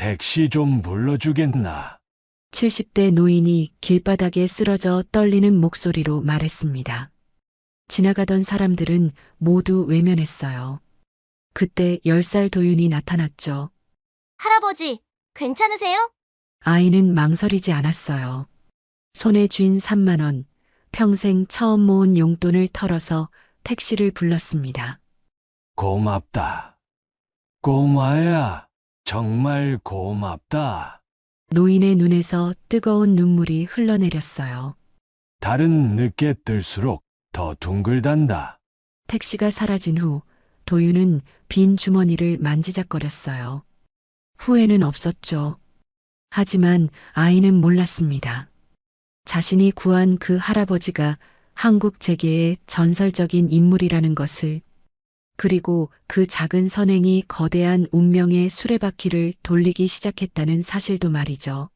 택시 좀 불러주겠나? 70대 노인이 길바닥에 쓰러져 떨리는 목소리로 말했습니다. 지나가던 사람들은 모두 외면했어요. 그때 10살 도윤이 나타났죠. 할아버지, 괜찮으세요? 아이는 망설이지 않았어요. 손에 쥔 3만 원, 평생 처음 모은 용돈을 털어서 택시를 불렀습니다. 고맙다. 꼬마야, 정말 고맙다. 노인의 눈에서 뜨거운 눈물이 흘러내렸어요. 달은 늦게 뜰수록 더 둥글단다. 택시가 사라진 후 도윤은 빈 주머니를 만지작거렸어요. 후회는 없었죠. 하지만 아이는 몰랐습니다. 자신이 구한 그 할아버지가 한국 재계의 전설적인 인물이라는 것을, 그리고 그 작은 선행이 거대한 운명의 수레바퀴를 돌리기 시작했다는 사실도 말이죠.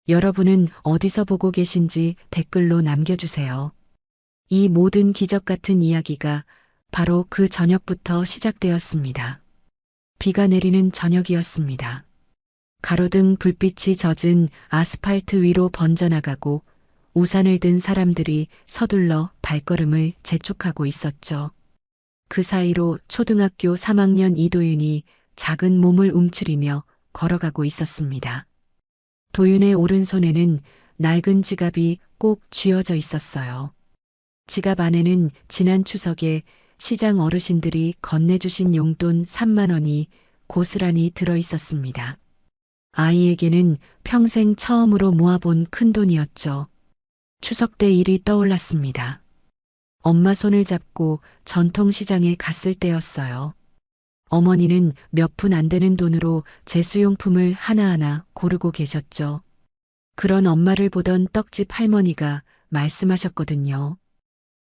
여러분은 어디서 보고 계신지 댓글로 남겨주세요. 이 모든 기적 같은 이야기가 바로 그 저녁부터 시작되었습니다. 비가 내리는 저녁이었습니다. 가로등 불빛이 젖은 아스팔트 위로 번져나가고 우산을 든 사람들이 서둘러 발걸음을 재촉하고 있었죠. 그 사이로 초등학교 3학년 이도윤이 작은 몸을 움츠리며 걸어가고 있었습니다. 도윤의 오른손에는 낡은 지갑이 꼭 쥐어져 있었어요. 지갑 안에는 지난 추석에 시장 어르신들이 건네주신 용돈 3만 원이 고스란히 들어 있었습니다. 아이에게는 평생 처음으로 모아본 큰돈이었죠. 추석 때 일이 떠올랐습니다. 엄마 손을 잡고 전통시장에 갔을 때였어요. 어머니는 몇 푼 안 되는 돈으로 제수용품을 하나하나 고르고 계셨죠. 그런 엄마를 보던 떡집 할머니가 말씀하셨거든요.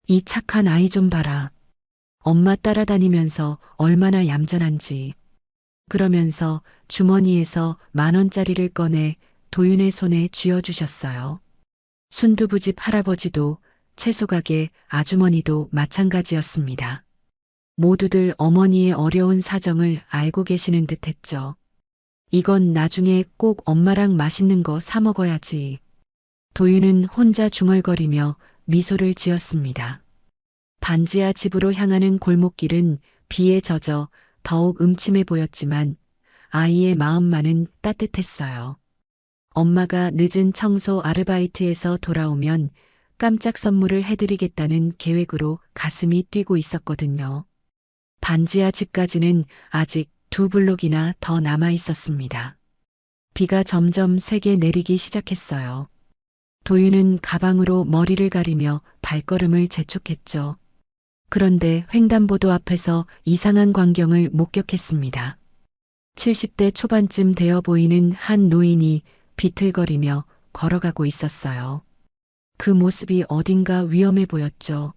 이 착한 아이 좀 봐라. 엄마 따라다니면서 얼마나 얌전한지. 그러면서 주머니에서 10,000원짜리를 꺼내 도윤의 손에 쥐어주셨어요. 순두부집 할아버지도 채소가게 아주머니도 마찬가지였습니다. 모두들 어머니의 어려운 사정을 알고 계시는 듯 했죠. 이건 나중에 꼭 엄마랑 맛있는 거 사 먹어야지. 도윤은 혼자 중얼거리며 미소를 지었습니다. 반지하 집으로 향하는 골목길은 비에 젖어 더욱 음침해 보였지만 아이의 마음만은 따뜻했어요. 엄마가 늦은 청소 아르바이트에서 돌아오면 깜짝 선물을 해드리겠다는 계획으로 가슴이 뛰고 있었거든요. 반지하 집까지는 아직 2블록이나 더 남아 있었습니다. 비가 점점 세게 내리기 시작했어요. 도윤은 가방으로 머리를 가리며 발걸음을 재촉했죠. 그런데 횡단보도 앞에서 이상한 광경을 목격했습니다. 70대 초반쯤 되어 보이는 한 노인이 비틀거리며 걸어가고 있었어요. 그 모습이 어딘가 위험해 보였죠.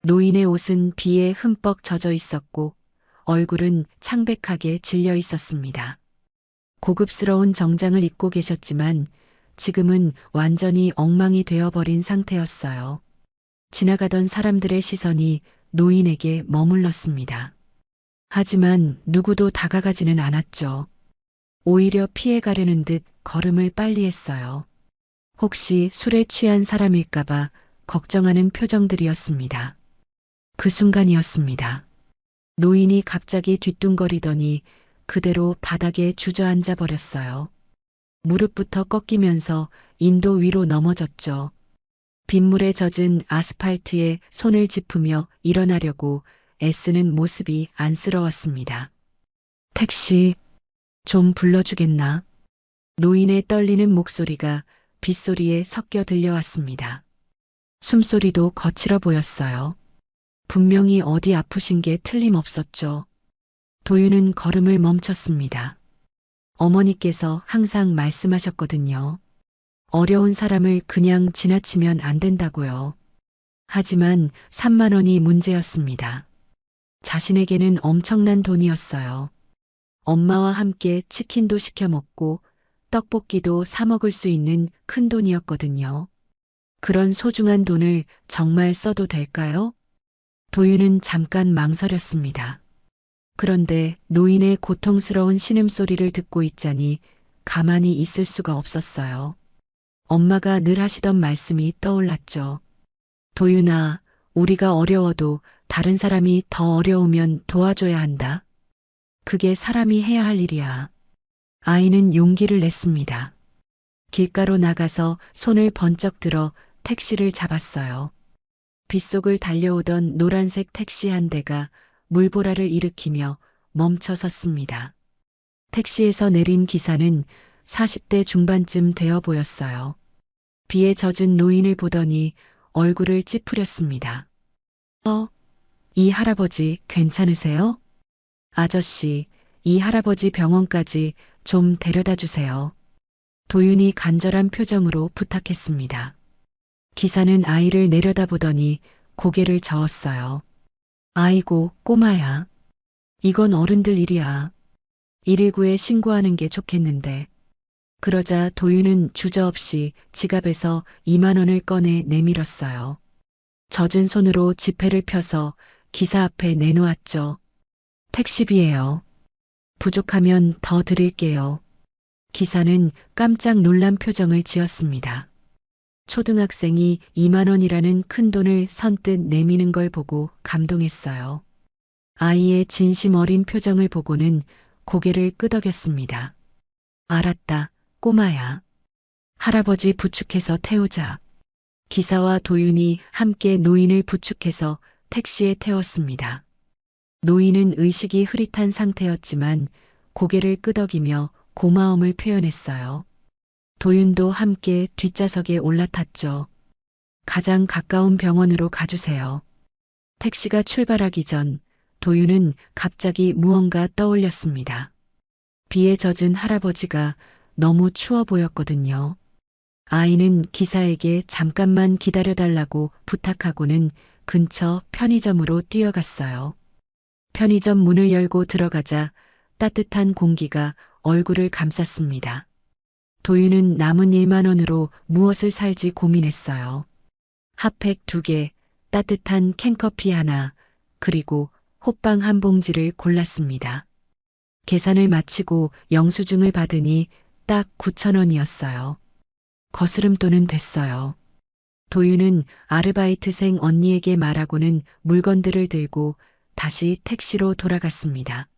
노인의 옷은 비에 흠뻑 젖어 있었고 얼굴은 창백하게 질려 있었습니다. 고급스러운 정장을 입고 계셨지만 지금은 완전히 엉망이 되어버린 상태였어요. 지나가던 사람들의 시선이 노인에게 머물렀습니다. 하지만 누구도 다가가지는 않았죠. 오히려 피해가려는 듯 걸음을 빨리 했어요. 혹시 술에 취한 사람일까봐 걱정하는 표정들이었습니다. 그 순간이었습니다. 노인이 갑자기 뒤뚱거리더니 그대로 바닥에 주저앉아 버렸어요. 무릎부터 꺾이면서 인도 위로 넘어졌죠. 빗물에 젖은 아스팔트에 손을 짚으며 일어나려고 애쓰는 모습이 안쓰러웠습니다. 택시 좀 불러주겠나? 노인의 떨리는 목소리가 빗소리에 섞여 들려왔습니다. 숨소리도 거칠어 보였어요. 분명히 어디 아프신 게 틀림없었죠. 도윤은 걸음을 멈췄습니다. 어머니께서 항상 말씀하셨거든요. 어려운 사람을 그냥 지나치면 안 된다고요. 하지만 3만 원이 문제였습니다. 자신에게는 엄청난 돈이었어요. 엄마와 함께 치킨도 시켜 먹고 떡볶이도 사 먹을 수 있는 큰 돈이었거든요. 그런 소중한 돈을 정말 써도 될까요? 도윤은 잠깐 망설였습니다. 그런데 노인의 고통스러운 신음소리를 듣고 있자니 가만히 있을 수가 없었어요. 엄마가 늘 하시던 말씀이 떠올랐죠. 도윤아, 우리가 어려워도 다른 사람이 더 어려우면 도와줘야 한다. 그게 사람이 해야 할 일이야. 아이는 용기를 냈습니다. 길가로 나가서 손을 번쩍 들어 택시를 잡았어요. 빗속을 달려오던 노란색 택시 한 대가 물보라를 일으키며 멈춰 섰습니다. 택시에서 내린 기사는 40대 중반쯤 되어 보였어요. 비에 젖은 노인을 보더니 얼굴을 찌푸렸습니다. 이 할아버지 괜찮으세요? 아저씨, 이 할아버지 병원까지 좀 데려다 주세요. 도윤이 간절한 표정으로 부탁했습니다. 기사는 아이를 내려다보더니 고개를 저었어요. 아이고, 꼬마야. 이건 어른들 일이야. 119에 신고하는 게 좋겠는데. 그러자 도윤은 주저없이 지갑에서 2만 원을 꺼내 내밀었어요. 젖은 손으로 지폐를 펴서 기사 앞에 내놓았죠. 택시비예요. 부족하면 더 드릴게요. 기사는 깜짝 놀란 표정을 지었습니다. 초등학생이 2만 원이라는 큰 돈을 선뜻 내미는 걸 보고 감동했어요. 아이의 진심 어린 표정을 보고는 고개를 끄덕였습니다. 알았다, 꼬마야. 할아버지 부축해서 태우자. 기사와 도윤이 함께 노인을 부축해서 택시에 태웠습니다. 노인은 의식이 흐릿한 상태였지만 고개를 끄덕이며 고마움을 표현했어요. 도윤도 함께 뒷좌석에 올라탔죠. 가장 가까운 병원으로 가주세요. 택시가 출발하기 전 도윤은 갑자기 무언가 떠올렸습니다. 비에 젖은 할아버지가 너무 추워 보였거든요. 아이는 기사에게 잠깐만 기다려달라고 부탁하고는 근처 편의점으로 뛰어갔어요. 편의점 문을 열고 들어가자 따뜻한 공기가 얼굴을 감쌌습니다. 도윤은 남은 1만 원으로 무엇을 살지 고민했어요. 핫팩 2개, 따뜻한 캔커피 하나, 그리고 호빵 한 봉지를 골랐습니다. 계산을 마치고 영수증을 받으니 딱 9천 원이었어요. 거스름돈은 됐어요. 도윤은 아르바이트생 언니에게 말하고는 물건들을 들고 다시 택시로 돌아갔습니다.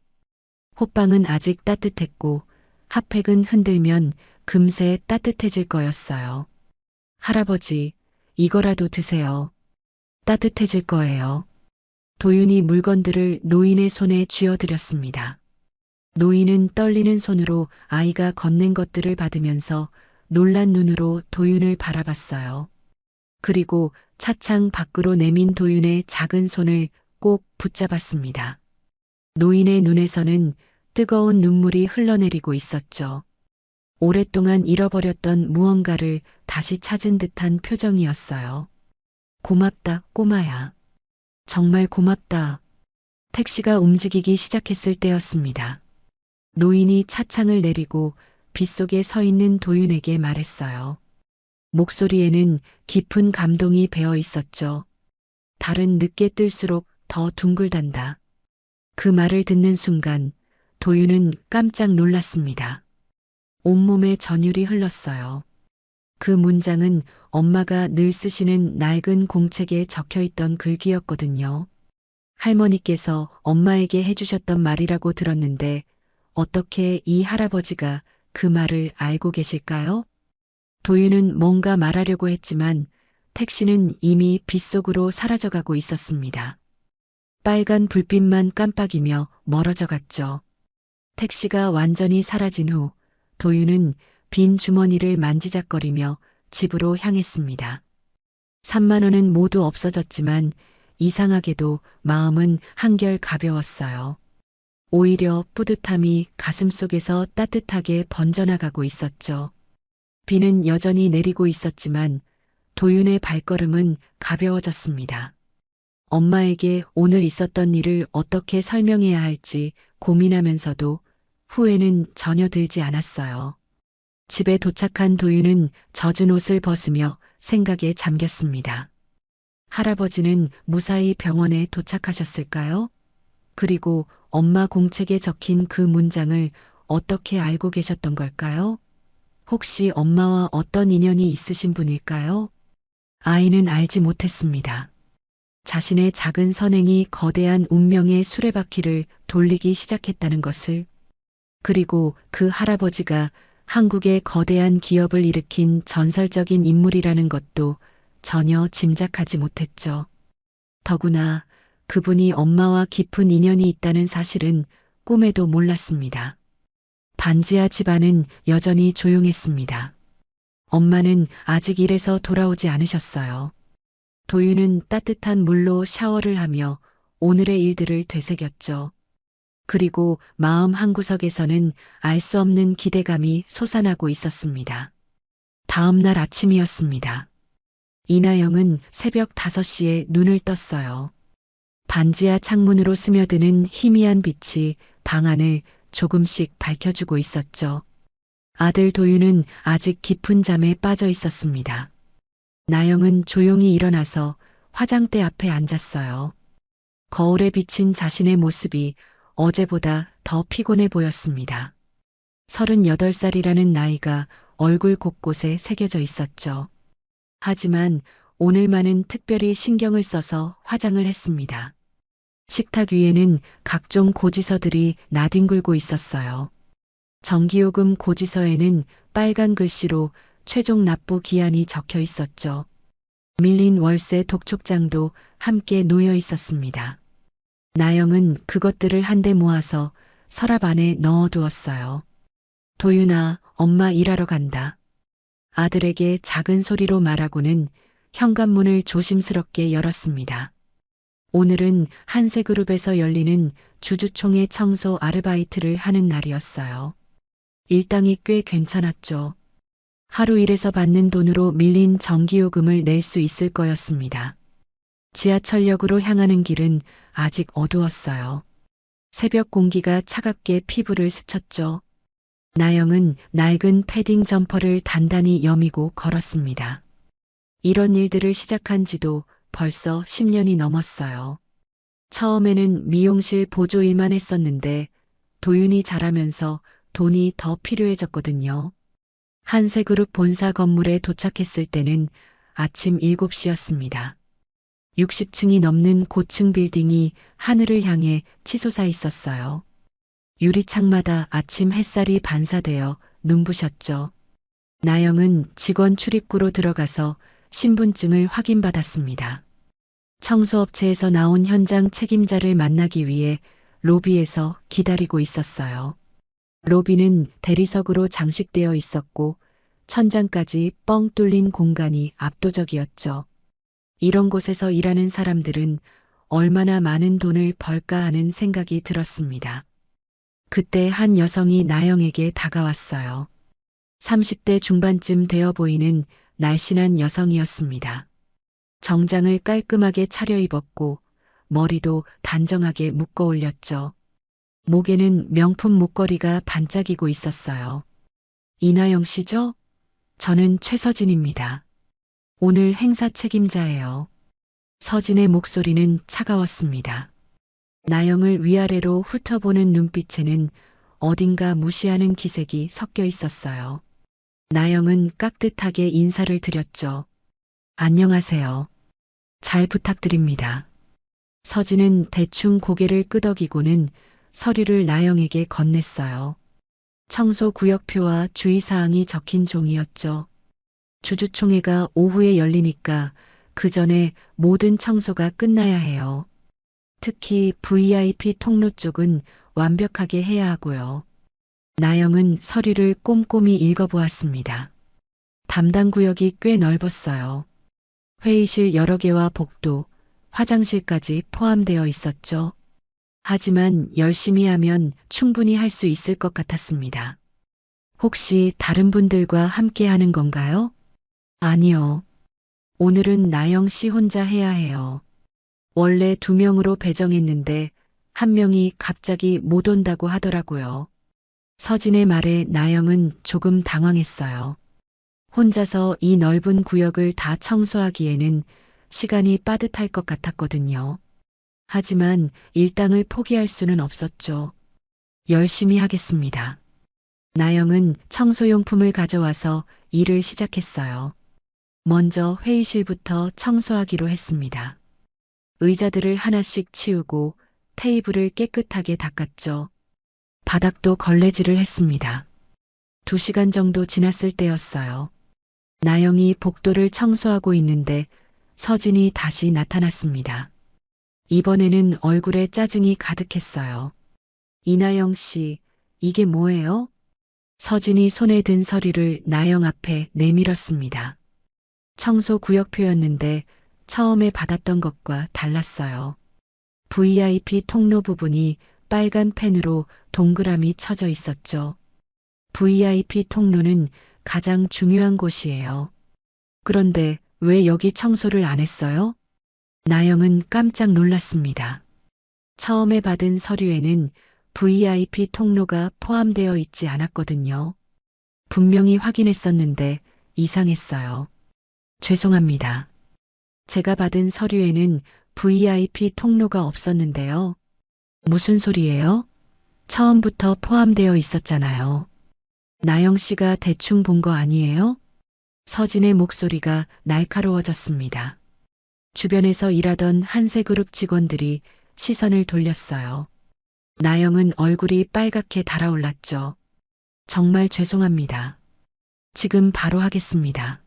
호빵은 아직 따뜻했고 핫팩은 흔들면 금세 따뜻해질 거였어요. 할아버지, 이거라도 드세요. 따뜻해질 거예요. 도윤이 물건들을 노인의 손에 쥐어드렸습니다. 노인은 떨리는 손으로 아이가 건넨 것들을 받으면서 놀란 눈으로 도윤을 바라봤어요. 그리고 차창 밖으로 내민 도윤의 작은 손을 꼭 붙잡았습니다. 노인의 눈에서는 뜨거운 눈물이 흘러내리고 있었죠. 오랫동안 잃어버렸던 무언가를 다시 찾은 듯한 표정이었어요. 고맙다, 꼬마야. 정말 고맙다. 택시가 움직이기 시작했을 때였습니다. 노인이 차창을 내리고 빗속에 서 있는 도윤에게 말했어요. 목소리에는 깊은 감동이 배어 있었죠. 달은 늦게 뜰수록 더 둥글단다. 그 말을 듣는 순간 도윤은 깜짝 놀랐습니다. 온몸에 전율이 흘렀어요. 그 문장은 엄마가 늘 쓰시는 낡은 공책에 적혀 있던 글귀였거든요. 할머니께서 엄마에게 해주셨던 말이라고 들었는데 어떻게 이 할아버지가 그 말을 알고 계실까요? 도윤은 뭔가 말하려고 했지만 택시는 이미 빗속으로 사라져가고 있었습니다. 빨간 불빛만 깜빡이며 멀어져 갔죠. 택시가 완전히 사라진 후 도윤은 빈 주머니를 만지작거리며 집으로 향했습니다. 3만 원은 모두 없어졌지만 이상하게도 마음은 한결 가벼웠어요. 오히려 뿌듯함이 가슴속에서 따뜻하게 번져나가고 있었죠. 비는 여전히 내리고 있었지만 도윤의 발걸음은 가벼워졌습니다. 엄마에게 오늘 있었던 일을 어떻게 설명해야 할지 고민하면서도 후회는 전혀 들지 않았어요. 집에 도착한 도윤은 젖은 옷을 벗으며 생각에 잠겼습니다. 할아버지는 무사히 병원에 도착하셨을까요? 그리고 엄마 공책에 적힌 그 문장을 어떻게 알고 계셨던 걸까요? 혹시 엄마와 어떤 인연이 있으신 분일까요? 아이는 알지 못했습니다. 자신의 작은 선행이 거대한 운명의 수레바퀴를 돌리기 시작했다는 것을, 그리고 그 할아버지가 한국의 거대한 기업을 일으킨 전설적인 인물이라는 것도 전혀 짐작하지 못했죠. 더구나 그분이 엄마와 깊은 인연이 있다는 사실은 꿈에도 몰랐습니다. 반지하 집안은 여전히 조용했습니다. 엄마는 아직 일에서 돌아오지 않으셨어요. 도윤은 따뜻한 물로 샤워를 하며 오늘의 일들을 되새겼죠. 그리고 마음 한구석에서는 알 수 없는 기대감이 솟아나고 있었습니다. 다음 날 아침이었습니다. 이나영은 새벽 5시에 눈을 떴어요. 반지하 창문으로 스며드는 희미한 빛이 방 안을 조금씩 밝혀주고 있었죠. 아들 도윤은 아직 깊은 잠에 빠져 있었습니다. 나영은 조용히 일어나서 화장대 앞에 앉았어요. 거울에 비친 자신의 모습이 어제보다 더 피곤해 보였습니다. 38살이라는 나이가 얼굴 곳곳에 새겨져 있었죠. 하지만 오늘만은 특별히 신경을 써서 화장을 했습니다. 식탁 위에는 각종 고지서들이 나뒹굴고 있었어요. 전기요금 고지서에는 빨간 글씨로 최종 납부 기한이 적혀 있었죠. 밀린 월세 독촉장도 함께 놓여 있었습니다. 나영은 그것들을 한데 모아서 서랍 안에 넣어두었어요. 도윤아, 엄마 일하러 간다. 아들에게 작은 소리로 말하고는 현관문을 조심스럽게 열었습니다. 오늘은 한세그룹에서 열리는 주주총회 청소 아르바이트를 하는 날이었어요. 일당이 꽤 괜찮았죠. 하루 일해서 받는 돈으로 밀린 전기요금을 낼 수 있을 거였습니다. 지하철역으로 향하는 길은 아직 어두웠어요. 새벽 공기가 차갑게 피부를 스쳤죠. 나영은 낡은 패딩 점퍼를 단단히 여미고 걸었습니다. 이런 일들을 시작한 지도 벌써 10년이 넘었어요. 처음에는 미용실 보조일만 했었는데 도윤이 자라면서 돈이 더 필요해졌거든요. 한세그룹 본사 건물에 도착했을 때는 아침 7시였습니다. 60층이 넘는 고층 빌딩이 하늘을 향해 치솟아 있었어요. 유리창마다 아침 햇살이 반사되어 눈부셨죠. 나영은 직원 출입구로 들어가서 신분증을 확인받았습니다. 청소업체에서 나온 현장 책임자를 만나기 위해 로비에서 기다리고 있었어요. 로비는 대리석으로 장식되어 있었고 천장까지 뻥 뚫린 공간이 압도적이었죠. 이런 곳에서 일하는 사람들은 얼마나 많은 돈을 벌까 하는 생각이 들었습니다. 그때 한 여성이 나영에게 다가왔어요. 30대 중반쯤 되어 보이는 날씬한 여성이었습니다. 정장을 깔끔하게 차려입었고 머리도 단정하게 묶어 올렸죠. 목에는 명품 목걸이가 반짝이고 있었어요. 이나영 씨죠? 저는 최서진입니다. 오늘 행사 책임자예요. 서진의 목소리는 차가웠습니다. 나영을 위아래로 훑어보는 눈빛에는 어딘가 무시하는 기색이 섞여 있었어요. 나영은 깍듯하게 인사를 드렸죠. 안녕하세요. 잘 부탁드립니다. 서진은 대충 고개를 끄덕이고는 서류를 나영에게 건넸어요. 청소 구역표와 주의사항이 적힌 종이었죠. 주주총회가 오후에 열리니까 그 전에 모든 청소가 끝나야 해요. 특히 VIP 통로 쪽은 완벽하게 해야 하고요. 나영은 서류를 꼼꼼히 읽어보았습니다. 담당 구역이 꽤 넓었어요. 회의실 여러 개와 복도, 화장실까지 포함되어 있었죠. 하지만 열심히 하면 충분히 할 수 있을 것 같았습니다. 혹시 다른 분들과 함께 하는 건가요? 아니요. 오늘은 나영 씨 혼자 해야 해요. 원래 2명으로 배정했는데 1명이 갑자기 못 온다고 하더라고요. 서진의 말에 나영은 조금 당황했어요. 혼자서 이 넓은 구역을 다 청소하기에는 시간이 빠듯할 것 같았거든요. 하지만 일당을 포기할 수는 없었죠. 열심히 하겠습니다. 나영은 청소용품을 가져와서 일을 시작했어요. 먼저 회의실부터 청소하기로 했습니다. 의자들을 하나씩 치우고 테이블을 깨끗하게 닦았죠. 바닥도 걸레질을 했습니다. 2시간 정도 지났을 때였어요. 나영이 복도를 청소하고 있는데 서진이 다시 나타났습니다. 이번에는 얼굴에 짜증이 가득했어요. 이나영 씨, 이게 뭐예요? 서진이 손에 든 서류를 나영 앞에 내밀었습니다. 청소 구역표였는데 처음에 받았던 것과 달랐어요. VIP 통로 부분이 빨간 펜으로 동그라미 쳐져 있었죠. VIP 통로는 가장 중요한 곳이에요. 그런데 왜 여기 청소를 안 했어요? 나영은 깜짝 놀랐습니다. 처음에 받은 서류에는 VIP 통로가 포함되어 있지 않았거든요. 분명히 확인했었는데 이상했어요. 죄송합니다. 제가 받은 서류에는 VIP 통로가 없었는데요. 무슨 소리예요? 처음부터 포함되어 있었잖아요. 나영 씨가 대충 본 거 아니에요? 서진의 목소리가 날카로워졌습니다. 주변에서 일하던 한세그룹 직원들이 시선을 돌렸어요. 나영은 얼굴이 빨갛게 달아올랐죠. 정말 죄송합니다. 지금 바로 하겠습니다.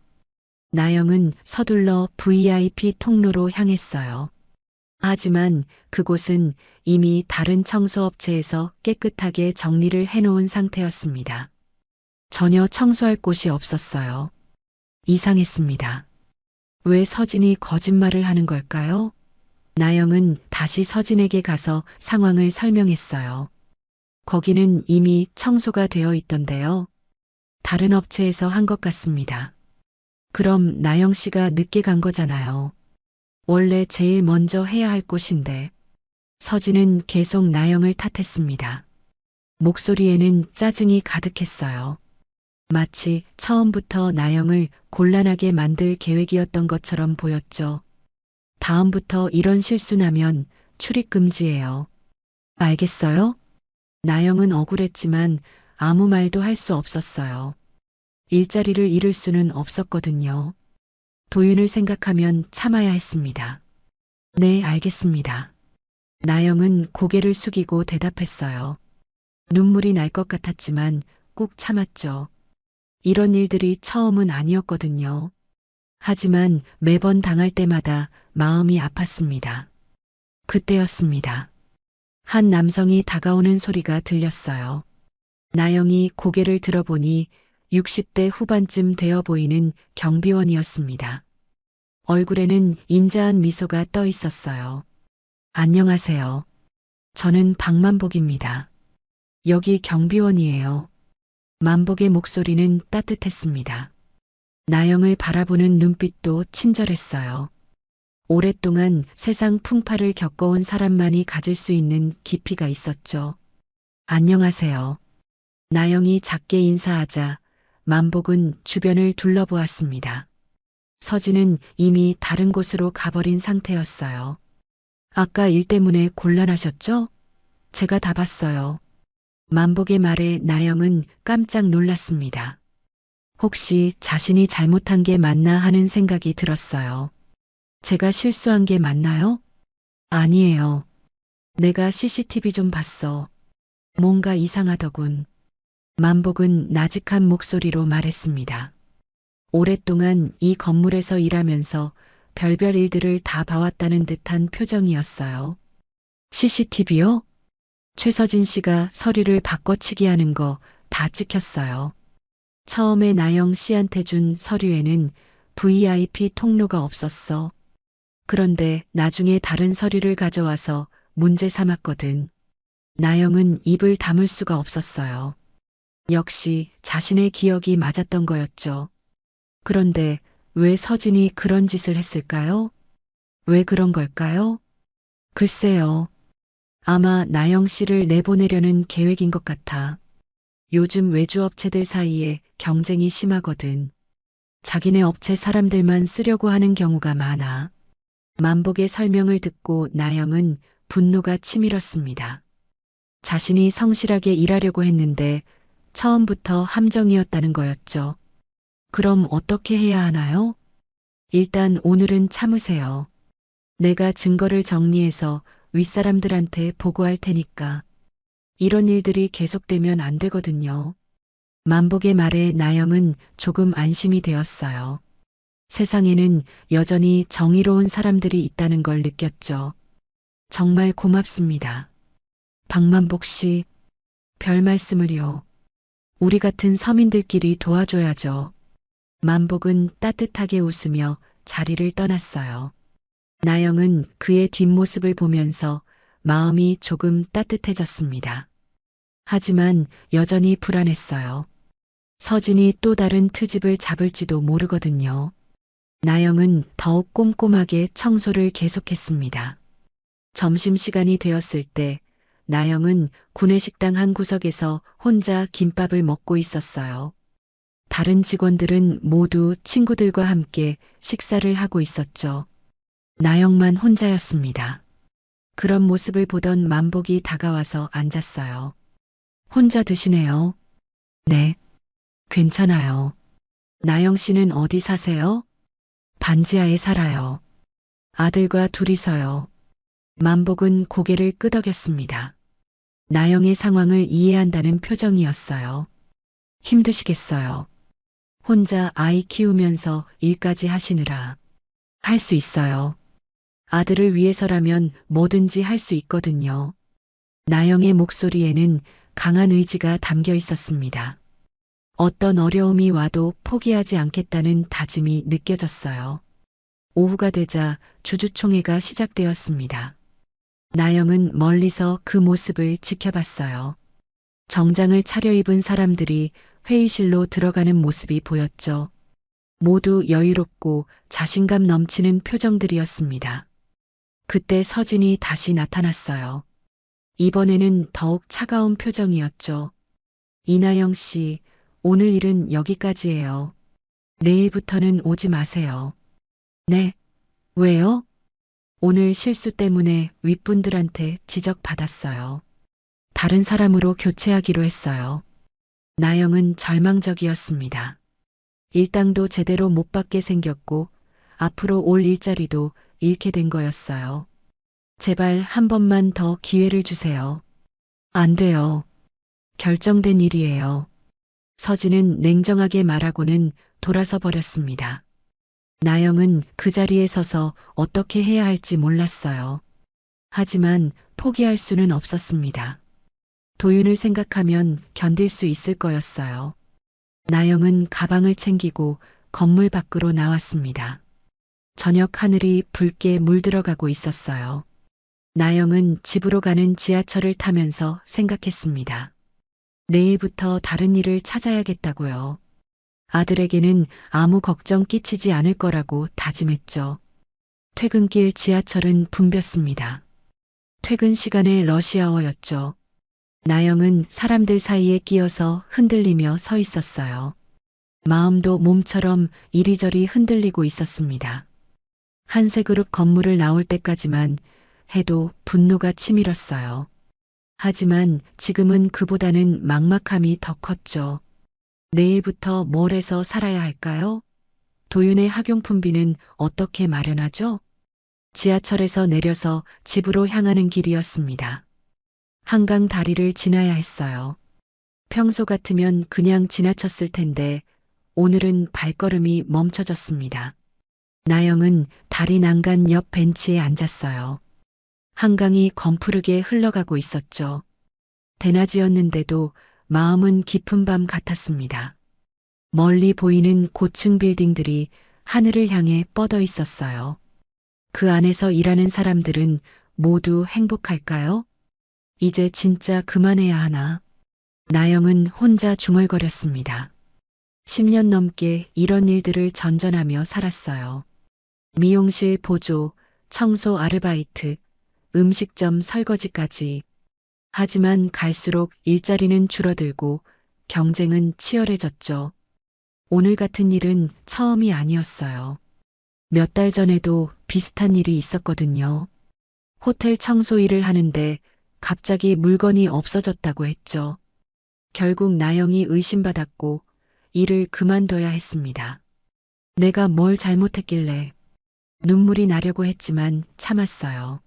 나영은 서둘러 VIP 통로로 향했어요. 하지만 그곳은 이미 다른 청소업체에서 깨끗하게 정리를 해놓은 상태였습니다. 전혀 청소할 곳이 없었어요. 이상했습니다. 왜 서진이 거짓말을 하는 걸까요? 나영은 다시 서진에게 가서 상황을 설명했어요. 거기는 이미 청소가 되어 있던데요. 다른 업체에서 한 것 같습니다. 그럼 나영 씨가 늦게 간 거잖아요. 원래 제일 먼저 해야 할 곳인데. 서진은 계속 나영을 탓했습니다. 목소리에는 짜증이 가득했어요. 마치 처음부터 나영을 곤란하게 만들 계획이었던 것처럼 보였죠. 다음부터 이런 실수 나면 출입 금지예요. 알겠어요? 나영은 억울했지만 아무 말도 할 수 없었어요. 일자리를 잃을 수는 없었거든요. 도윤을 생각하면 참아야 했습니다. 네, 알겠습니다. 나영은 고개를 숙이고 대답했어요. 눈물이 날 것 같았지만 꾹 참았죠. 이런 일들이 처음은 아니었거든요. 하지만 매번 당할 때마다 마음이 아팠습니다. 그때였습니다. 한 남성이 다가오는 소리가 들렸어요. 나영이 고개를 들어보니 60대 후반쯤 되어 보이는 경비원이었습니다. 얼굴에는 인자한 미소가 떠 있었어요. 안녕하세요. 저는 박만복입니다. 여기 경비원이에요. 만복의 목소리는 따뜻했습니다. 나영을 바라보는 눈빛도 친절했어요. 오랫동안 세상 풍파를 겪어온 사람만이 가질 수 있는 깊이가 있었죠. 안녕하세요. 나영이 작게 인사하자 만복은 주변을 둘러보았습니다. 서진은 이미 다른 곳으로 가버린 상태였어요. 아까 일 때문에 곤란하셨죠? 제가 다 봤어요. 만복의 말에 나영은 깜짝 놀랐습니다. 혹시 자신이 잘못한 게 맞나 하는 생각이 들었어요. 제가 실수한 게 맞나요? 아니에요. 내가 CCTV 좀 봤어. 뭔가 이상하더군. 만복은 나직한 목소리로 말했습니다. 오랫동안 이 건물에서 일하면서 별별 일들을 다 봐왔다는 듯한 표정이었어요. CCTV요? 최서진 씨가 서류를 바꿔치기 하는 거 다 찍혔어요. 처음에 나영 씨한테 준 서류에는 VIP 통로가 없었어. 그런데 나중에 다른 서류를 가져와서 문제 삼았거든. 나영은 입을 다물 수가 없었어요. 역시 자신의 기억이 맞았던 거였죠. 그런데 왜 서진이 그런 짓을 했을까요? 왜 그런 걸까요? 글쎄요. 아마 나영 씨를 내보내려는 계획인 것 같아. 요즘 외주업체들 사이에 경쟁이 심하거든. 자기네 업체 사람들만 쓰려고 하는 경우가 많아. 만복의 설명을 듣고 나영은 분노가 치밀었습니다. 자신이 성실하게 일하려고 했는데 처음부터 함정이었다는 거였죠. 그럼 어떻게 해야 하나요? 일단 오늘은 참으세요. 내가 증거를 정리해서 윗사람들한테 보고할 테니까. 이런 일들이 계속되면 안 되거든요. 만복의 말에 나영은 조금 안심이 되었어요. 세상에는 여전히 정의로운 사람들이 있다는 걸 느꼈죠. 정말 고맙습니다. 박만복 씨, 별 말씀을요. 우리 같은 서민들끼리 도와줘야죠. 만복은 따뜻하게 웃으며 자리를 떠났어요. 나영은 그의 뒷모습을 보면서 마음이 조금 따뜻해졌습니다. 하지만 여전히 불안했어요. 서진이 또 다른 트집을 잡을지도 모르거든요. 나영은 더욱 꼼꼼하게 청소를 계속했습니다. 점심시간이 되었을 때 나영은 구내식당 한 구석에서 혼자 김밥을 먹고 있었어요. 다른 직원들은 모두 친구들과 함께 식사를 하고 있었죠. 나영만 혼자였습니다. 그런 모습을 보던 만복이 다가와서 앉았어요. 혼자 드시네요. 네. 괜찮아요. 나영 씨는 어디 사세요? 반지하에 살아요. 아들과 둘이서요. 만복은 고개를 끄덕였습니다. 나영의 상황을 이해한다는 표정이었어요. 힘드시겠어요. 혼자 아이 키우면서 일까지 하시느라. 할 수 있어요. 아들을 위해서라면 뭐든지 할 수 있거든요. 나영의 목소리에는 강한 의지가 담겨 있었습니다. 어떤 어려움이 와도 포기하지 않겠다는 다짐이 느껴졌어요. 오후가 되자 주주총회가 시작되었습니다. 나영은 멀리서 그 모습을 지켜봤어요. 정장을 차려입은 사람들이 회의실로 들어가는 모습이 보였죠. 모두 여유롭고 자신감 넘치는 표정들이었습니다. 그때 서진이 다시 나타났어요. 이번에는 더욱 차가운 표정이었죠. 이나영 씨, 오늘 일은 여기까지예요. 내일부터는 오지 마세요. 네. 왜요? 오늘 실수 때문에 윗분들한테 지적받았어요. 다른 사람으로 교체하기로 했어요. 나영은 절망적이었습니다. 일당도 제대로 못 받게 생겼고 앞으로 올 일자리도 잃게 된 거였어요. 제발 한 번만 더 기회를 주세요. 안 돼요. 결정된 일이에요. 서진은 냉정하게 말하고는 돌아서 버렸습니다. 나영은 그 자리에 서서 어떻게 해야 할지 몰랐어요. 하지만 포기할 수는 없었습니다. 도윤을 생각하면 견딜 수 있을 거였어요. 나영은 가방을 챙기고 건물 밖으로 나왔습니다. 저녁 하늘이 붉게 물들어가고 있었어요. 나영은 집으로 가는 지하철을 타면서 생각했습니다. 내일부터 다른 일을 찾아야겠다고요. 아들에게는 아무 걱정 끼치지 않을 거라고 다짐했죠. 퇴근길 지하철은 붐볐습니다. 퇴근 시간에 러시아워였죠. 나영은 사람들 사이에 끼어서 흔들리며 서 있었어요. 마음도 몸처럼 이리저리 흔들리고 있었습니다. 한색그룹 건물을 나올 때까지만 해도 분노가 치밀었어요. 하지만 지금은 그보다는 막막함이 더 컸죠. 내일부터 뭘 해서 살아야 할까요? 도윤의 학용품비는 어떻게 마련하죠? 지하철에서 내려서 집으로 향하는 길이었습니다. 한강 다리를 지나야 했어요. 평소 같으면 그냥 지나쳤을 텐데 오늘은 발걸음이 멈춰졌습니다. 나영은 다리 난간 옆 벤치에 앉았어요. 한강이 검푸르게 흘러가고 있었죠. 대낮이었는데도 마음은 깊은 밤 같았습니다. 멀리 보이는 고층 빌딩들이 하늘을 향해 뻗어 있었어요. 그 안에서 일하는 사람들은 모두 행복할까요? 이제 진짜 그만해야 하나? 나영은 혼자 중얼거렸습니다. 10년 넘게 이런 일들을 전전하며 살았어요. 미용실 보조, 청소 아르바이트, 음식점 설거지까지. 하지만 갈수록 일자리는 줄어들고 경쟁은 치열해졌죠. 오늘 같은 일은 처음이 아니었어요. 몇 달 전에도 비슷한 일이 있었거든요. 호텔 청소 일을 하는데 갑자기 물건이 없어졌다고 했죠. 결국 나영이 의심받았고 일을 그만둬야 했습니다. 내가 뭘 잘못했길래. 눈물이 나려고 했지만 참았어요.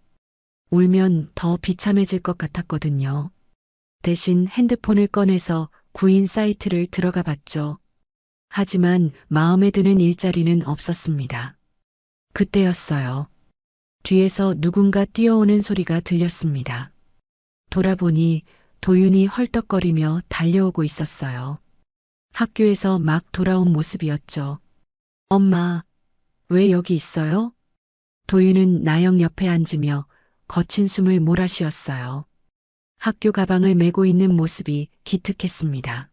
울면 더 비참해질 것 같았거든요. 대신 핸드폰을 꺼내서 구인 사이트를 들어가 봤죠. 하지만 마음에 드는 일자리는 없었습니다. 그때였어요. 뒤에서 누군가 뛰어오는 소리가 들렸습니다. 돌아보니 도윤이 헐떡거리며 달려오고 있었어요. 학교에서 막 돌아온 모습이었죠. 엄마, 왜 여기 있어요? 도윤은 나영 옆에 앉으며 거친 숨을 몰아쉬었어요. 학교 가방을 메고 있는 모습이 기특했습니다.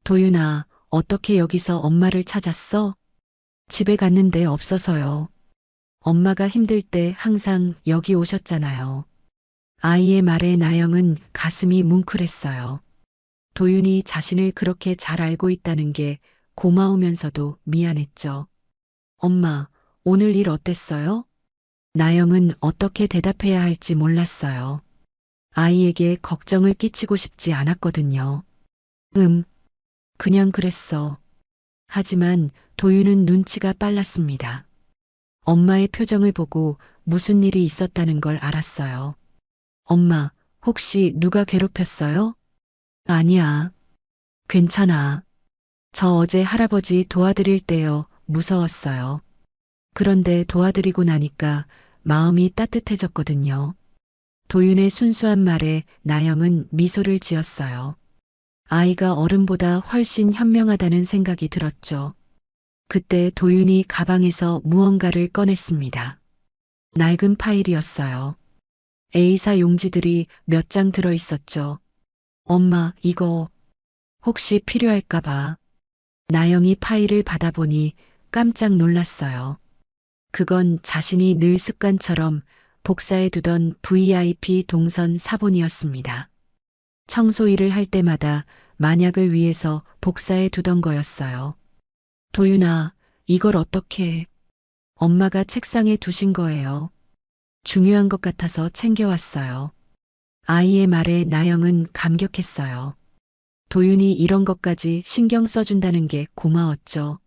도윤아, 어떻게 여기서 엄마를 찾았어? 집에 갔는데 없어서요. 엄마가 힘들 때 항상 여기 오셨잖아요. 아이의 말에 나영은 가슴이 뭉클했어요. 도윤이 자신을 그렇게 잘 알고 있다는 게 고마우면서도 미안했죠. 엄마, 오늘 일 어땠어요? 나영은 어떻게 대답해야 할지 몰랐어요. 아이에게 걱정을 끼치고 싶지 않았거든요. 그냥 그랬어. 하지만 도윤은 눈치가 빨랐습니다. 엄마의 표정을 보고 무슨 일이 있었다는 걸 알았어요. 엄마, 혹시 누가 괴롭혔어요? 아니야. 괜찮아. 저 어제 할아버지 도와드릴 때요. 무서웠어요. 그런데 도와드리고 나니까 마음이 따뜻해졌거든요. 도윤의 순수한 말에 나영은 미소를 지었어요. 아이가 어른보다 훨씬 현명하다는 생각이 들었죠. 그때 도윤이 가방에서 무언가를 꺼냈습니다. 낡은 파일이었어요. A사 용지들이 몇 장 들어 있었죠. 엄마, 이거 혹시 필요할까봐. 나영이 파일을 받아보니 깜짝 놀랐어요. 그건 자신이 늘 습관처럼 복사해 두던 VIP 동선 사본이었습니다. 청소 일을 할 때마다 만약을 위해서 복사해 두던 거였어요. 도윤아, 이걸 어떻게? 엄마가 책상에 두신 거예요. 중요한 것 같아서 챙겨왔어요. 아이의 말에 나영은 감격했어요. 도윤이 이런 것까지 신경 써준다는 게 고마웠죠.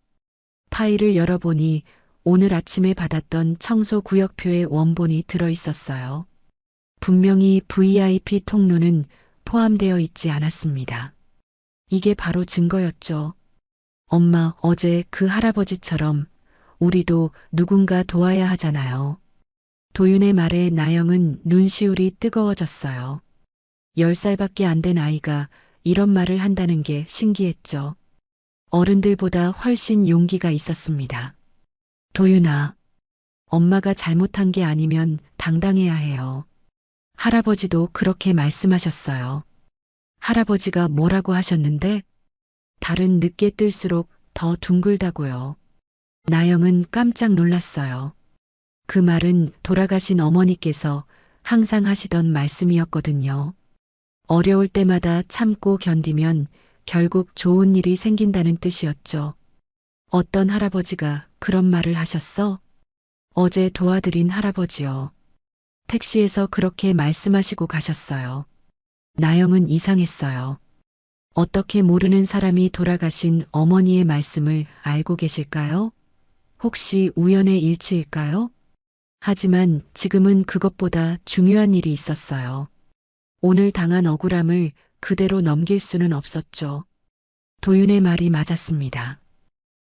파일을 열어보니 오늘 아침에 받았던 청소 구역표의 원본이 들어 있었어요. 분명히 VIP 통로는 포함되어 있지 않았습니다. 이게 바로 증거였죠. 엄마, 어제 그 할아버지처럼 우리도 누군가 도와야 하잖아요. 도윤의 말에 나영은 눈시울이 뜨거워졌어요. 10살밖에 안 된 아이가 이런 말을 한다는 게 신기했죠. 어른들보다 훨씬 용기가 있었습니다. 도윤아, 엄마가 잘못한 게 아니면 당당해야 해요. 할아버지도 그렇게 말씀하셨어요. 할아버지가 뭐라고 하셨는데? 달은 늦게 뜰수록 더 둥글다고요. 나영은 깜짝 놀랐어요. 그 말은 돌아가신 어머니께서 항상 하시던 말씀이었거든요. 어려울 때마다 참고 견디면 결국 좋은 일이 생긴다는 뜻이었죠. 어떤 할아버지가 그런 말을 하셨어? 어제 도와드린 할아버지요. 택시에서 그렇게 말씀하시고 가셨어요. 나영은 이상했어요. 어떻게 모르는 사람이 돌아가신 어머니의 말씀을 알고 계실까요? 혹시 우연의 일치일까요? 하지만 지금은 그것보다 중요한 일이 있었어요. 오늘 당한 억울함을 그대로 넘길 수는 없었죠. 도윤의 말이 맞았습니다.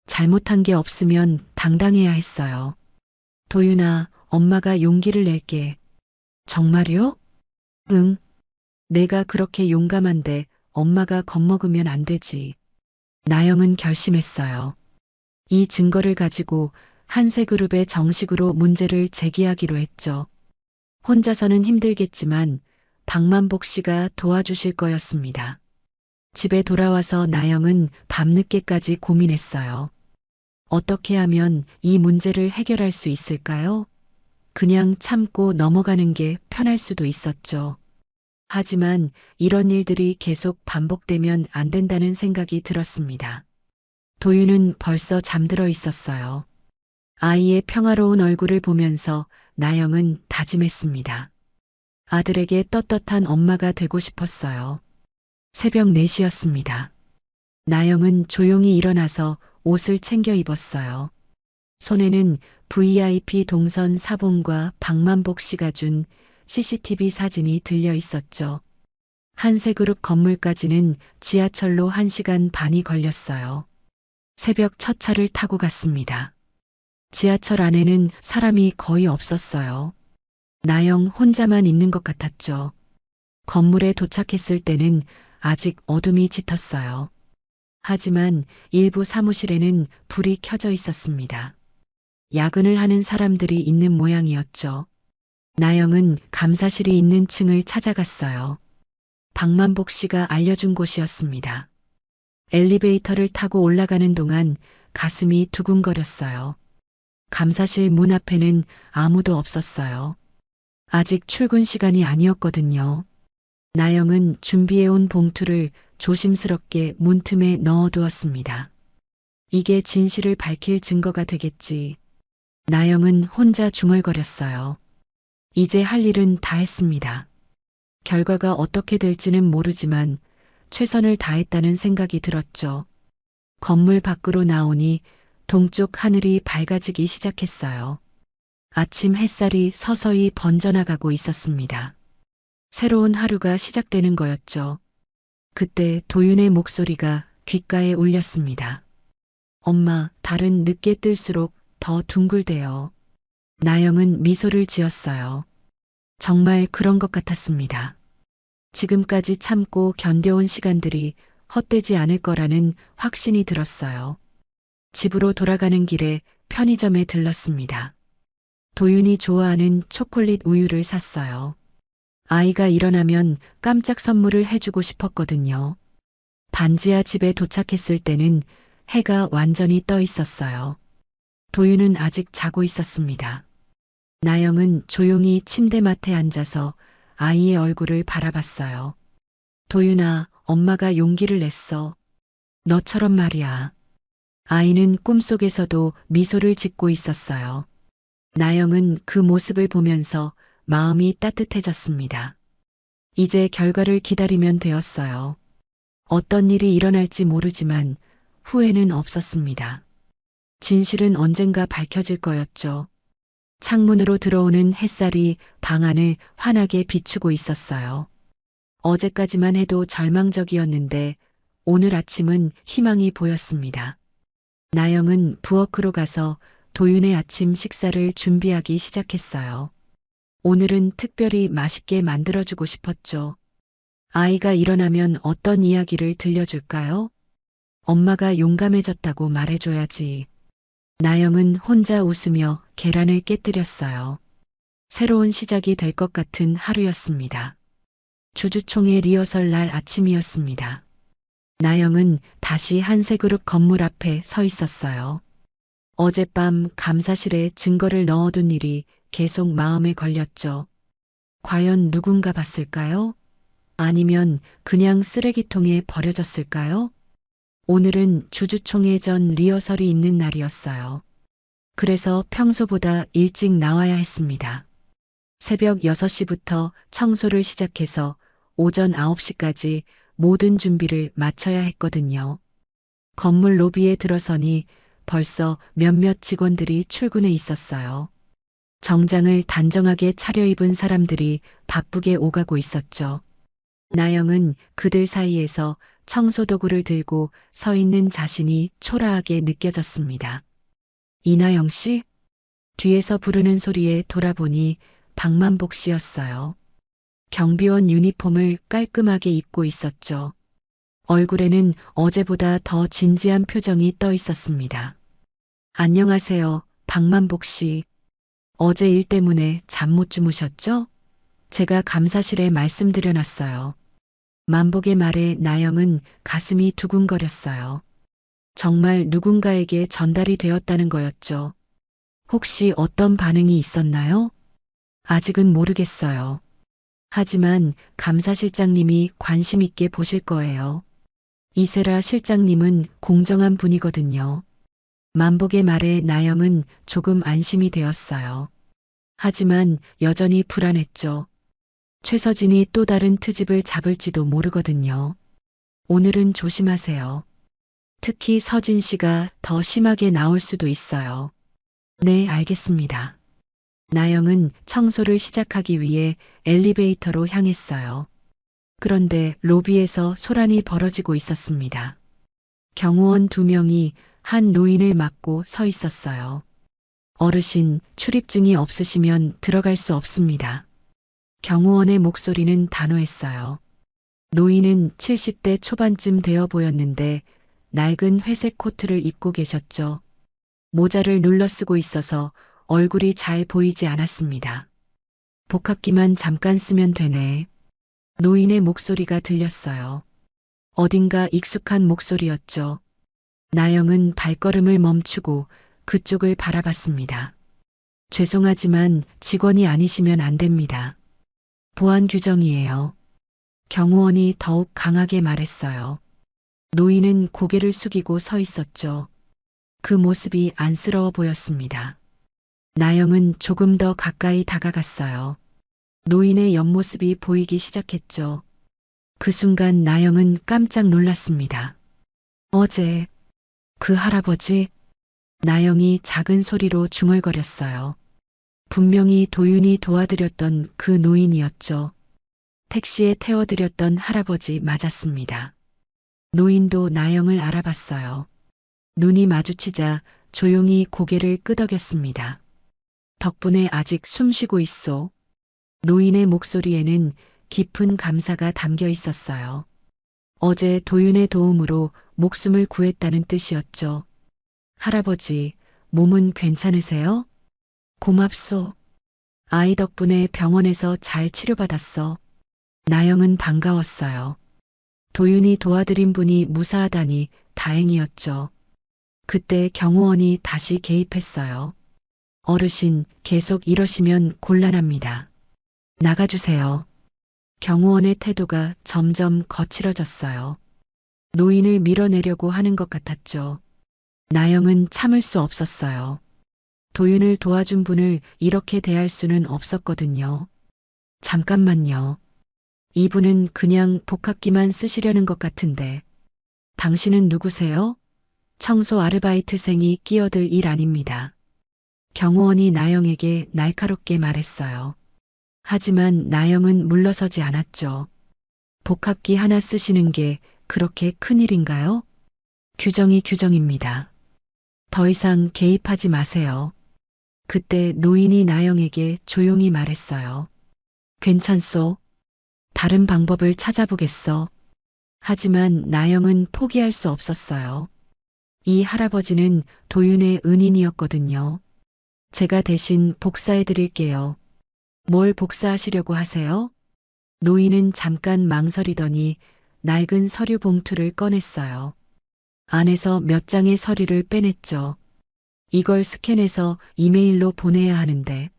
잘못한 게 없으면 당당해야 했어요. 도윤아, 엄마가 용기를 낼게. 정말요? 응. 내가 그렇게 용감한데 엄마가 겁먹으면 안 되지. 나영은 결심했어요. 이 증거를 가지고 한세그룹에 정식으로 문제를 제기하기로 했죠. 혼자서는 힘들겠지만 박만복 씨가 도와주실 거였습니다. 집에 돌아와서 나영은 밤늦게까지 고민했어요. 어떻게 하면 이 문제를 해결할 수 있을까요? 그냥 참고 넘어가는 게 편할 수도 있었죠. 하지만 이런 일들이 계속 반복되면 안 된다는 생각이 들었습니다. 도윤은 벌써 잠들어 있었어요. 아이의 평화로운 얼굴을 보면서 나영은 다짐했습니다. 아들에게 떳떳한 엄마가 되고 싶었어요. 새벽 4시였습니다. 나영은 조용히 일어나서 옷을 챙겨 입었어요. 손에는 VIP 동선 사본과 박만복 씨가 준 CCTV 사진이 들려 있었죠. 한세그룹 건물까지는 지하철로 1시간 반이 걸렸어요. 새벽 첫 차를 타고 갔습니다. 지하철 안에는 사람이 거의 없었어요. 나영 혼자만 있는 것 같았죠. 건물에 도착했을 때는 아직 어둠이 짙었어요. 하지만 일부 사무실에는 불이 켜져 있었습니다. 야근을 하는 사람들이 있는 모양이었죠. 나영은 감사실이 있는 층을 찾아갔어요. 박만복 씨가 알려준 곳이었습니다. 엘리베이터를 타고 올라가는 동안 가슴이 두근거렸어요. 감사실 문 앞에는 아무도 없었어요. 아직 출근 시간이 아니었거든요. 나영은 준비해온 봉투를 조심스럽게 문틈에 넣어두었습니다. 이게 진실을 밝힐 증거가 되겠지. 나영은 혼자 중얼거렸어요. 이제 할 일은 다 했습니다. 결과가 어떻게 될지는 모르지만 최선을 다했다는 생각이 들었죠. 건물 밖으로 나오니 동쪽 하늘이 밝아지기 시작했어요. 아침 햇살이 서서히 번져나가고 있었습니다. 새로운 하루가 시작되는 거였죠. 그때 도윤의 목소리가 귓가에 울렸습니다. 엄마, 달은 늦게 뜰수록 더 둥글대요. 나영은 미소를 지었어요. 정말 그런 것 같았습니다. 지금까지 참고 견뎌온 시간들이 헛되지 않을 거라는 확신이 들었어요. 집으로 돌아가는 길에 편의점에 들렀습니다. 도윤이 좋아하는 초콜릿 우유를 샀어요. 아이가 일어나면 깜짝 선물을 해주고 싶었거든요. 반지하 집에 도착했을 때는 해가 완전히 떠 있었어요. 도윤은 아직 자고 있었습니다. 나영은 조용히 침대맡에 앉아서 아이의 얼굴을 바라봤어요. 도윤아, 엄마가 용기를 냈어. 너처럼 말이야. 아이는 꿈속에서도 미소를 짓고 있었어요. 나영은 그 모습을 보면서 마음이 따뜻해졌습니다. 이제 결과를 기다리면 되었어요. 어떤 일이 일어날지 모르지만 후회는 없었습니다. 진실은 언젠가 밝혀질 거였죠. 창문으로 들어오는 햇살이 방 안을 환하게 비추고 있었어요. 어제까지만 해도 절망적이었는데 오늘 아침은 희망이 보였습니다. 나영은 부엌으로 가서 도윤의 아침 식사를 준비하기 시작했어요. 오늘은 특별히 맛있게 만들어주고 싶었죠. 아이가 일어나면 어떤 이야기를 들려줄까요? 엄마가 용감해졌다고 말해줘야지. 나영은 혼자 웃으며 계란을 깨뜨렸어요. 새로운 시작이 될 것 같은 하루였습니다. 주주총회 리허설 날 아침이었습니다. 나영은 다시 한세그룹 건물 앞에 서 있었어요. 어젯밤 감사실에 증거를 넣어둔 일이 계속 마음에 걸렸죠. 과연 누군가 봤을까요? 아니면 그냥 쓰레기통에 버려졌을까요? 오늘은 주주총회 전 리허설이 있는 날이었어요. 그래서 평소보다 일찍 나와야 했습니다. 새벽 6시부터 청소를 시작해서 오전 9시까지 모든 준비를 마쳐야 했거든요. 건물 로비에 들어서니 벌써 몇몇 직원들이 출근해 있었어요. 정장을 단정하게 차려입은 사람들이 바쁘게 오가고 있었죠. 나영은 그들 사이에서 청소도구를 들고 서 있는 자신이 초라하게 느껴졌습니다. 이나영 씨? 뒤에서 부르는 소리에 돌아보니 박만복 씨였어요. 경비원 유니폼을 깔끔하게 입고 있었죠. 얼굴에는 어제보다 더 진지한 표정이 떠 있었습니다. 안녕하세요, 박만복 씨. 어제 일 때문에 잠 못 주무셨죠? 제가 감사실에 말씀드려놨어요. 만복의 말에 나영은 가슴이 두근거렸어요. 정말 누군가에게 전달이 되었다는 거였죠. 혹시 어떤 반응이 있었나요? 아직은 모르겠어요. 하지만 감사실장님이 관심 있게 보실 거예요. 이세라 실장님은 공정한 분이거든요. 만복의 말에 나영은 조금 안심이 되었어요. 하지만 여전히 불안했죠. 최서진이 또 다른 트집을 잡을지도 모르거든요. 오늘은 조심하세요. 특히 서진 씨가 더 심하게 나올 수도 있어요. 네, 알겠습니다. 나영은 청소를 시작하기 위해 엘리베이터로 향했어요. 그런데 로비에서 소란이 벌어지고 있었습니다. 경호원 2명이 한 노인을 막고 서 있었어요. 어르신, 출입증이 없으시면 들어갈 수 없습니다. 경호원의 목소리는 단호했어요. 노인은 70대 초반쯤 되어 보였는데 낡은 회색 코트를 입고 계셨죠. 모자를 눌러 쓰고 있어서 얼굴이 잘 보이지 않았습니다. 복합기만 잠깐 쓰면 되네. 노인의 목소리가 들렸어요. 어딘가 익숙한 목소리였죠. 나영은 발걸음을 멈추고 그쪽을 바라봤습니다. 죄송하지만 직원이 아니시면 안 됩니다. 보안 규정이에요. 경호원이 더욱 강하게 말했어요. 노인은 고개를 숙이고 서 있었죠. 그 모습이 안쓰러워 보였습니다. 나영은 조금 더 가까이 다가갔어요. 노인의 옆모습이 보이기 시작했죠. 그 순간 나영은 깜짝 놀랐습니다. 어제 그 할아버지? 나영이 작은 소리로 중얼거렸어요. 분명히 도윤이 도와드렸던 그 노인이었죠. 택시에 태워드렸던 할아버지 맞았습니다. 노인도 나영을 알아봤어요. 눈이 마주치자 조용히 고개를 끄덕였습니다. 덕분에 아직 숨쉬고 있소. 노인의 목소리에는 깊은 감사가 담겨 있었어요. 어제 도윤의 도움으로 목숨을 구했다는 뜻이었죠. 할아버지, 몸은 괜찮으세요? 고맙소. 아이 덕분에 병원에서 잘 치료받았어. 나영은 반가웠어요. 도윤이 도와드린 분이 무사하다니 다행이었죠. 그때 경호원이 다시 개입했어요. 어르신, 계속 이러시면 곤란합니다. 나가주세요. 경호원의 태도가 점점 거칠어졌어요. 노인을 밀어내려고 하는 것 같았죠. 나영은 참을 수 없었어요. 도윤을 도와준 분을 이렇게 대할 수는 없었거든요. 잠깐만요. 이분은 그냥 복합기만 쓰시려는 것 같은데. 당신은 누구세요? 청소 아르바이트생이 끼어들 일 아닙니다. 경호원이 나영에게 날카롭게 말했어요. 하지만 나영은 물러서지 않았죠. 복합기 하나 쓰시는 게 그렇게 큰일인가요? 규정이 규정입니다. 더 이상 개입하지 마세요. 그때 노인이 나영에게 조용히 말했어요. 괜찮소. 다른 방법을 찾아보겠어. 하지만 나영은 포기할 수 없었어요. 이 할아버지는 도윤의 은인이었거든요. 제가 대신 복사해 드릴게요. 뭘 복사하시려고 하세요? 노인은 잠깐 망설이더니 낡은 서류 봉투를 꺼냈어요. 안에서 몇 장의 서류를 빼냈죠. 이걸 스캔해서 이메일로 보내야 하는데.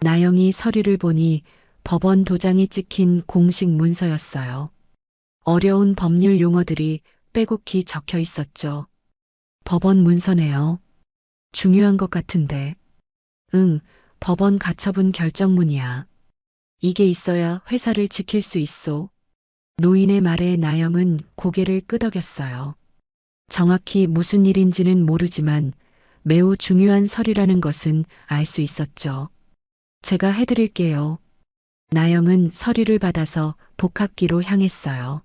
나영이 서류를 보니 법원 도장이 찍힌 공식 문서였어요. 어려운 법률 용어들이 빼곡히 적혀 있었죠. 법원 문서네요. 중요한 것 같은데. 응, 법원 가처분 결정문이야. 이게 있어야 회사를 지킬 수 있소. 노인의 말에 나영은 고개를 끄덕였어요. 정확히 무슨 일인지는 모르지만 매우 중요한 서류라는 것은 알 수 있었죠. 제가 해드릴게요. 나영은 서류를 받아서 복합기로 향했어요.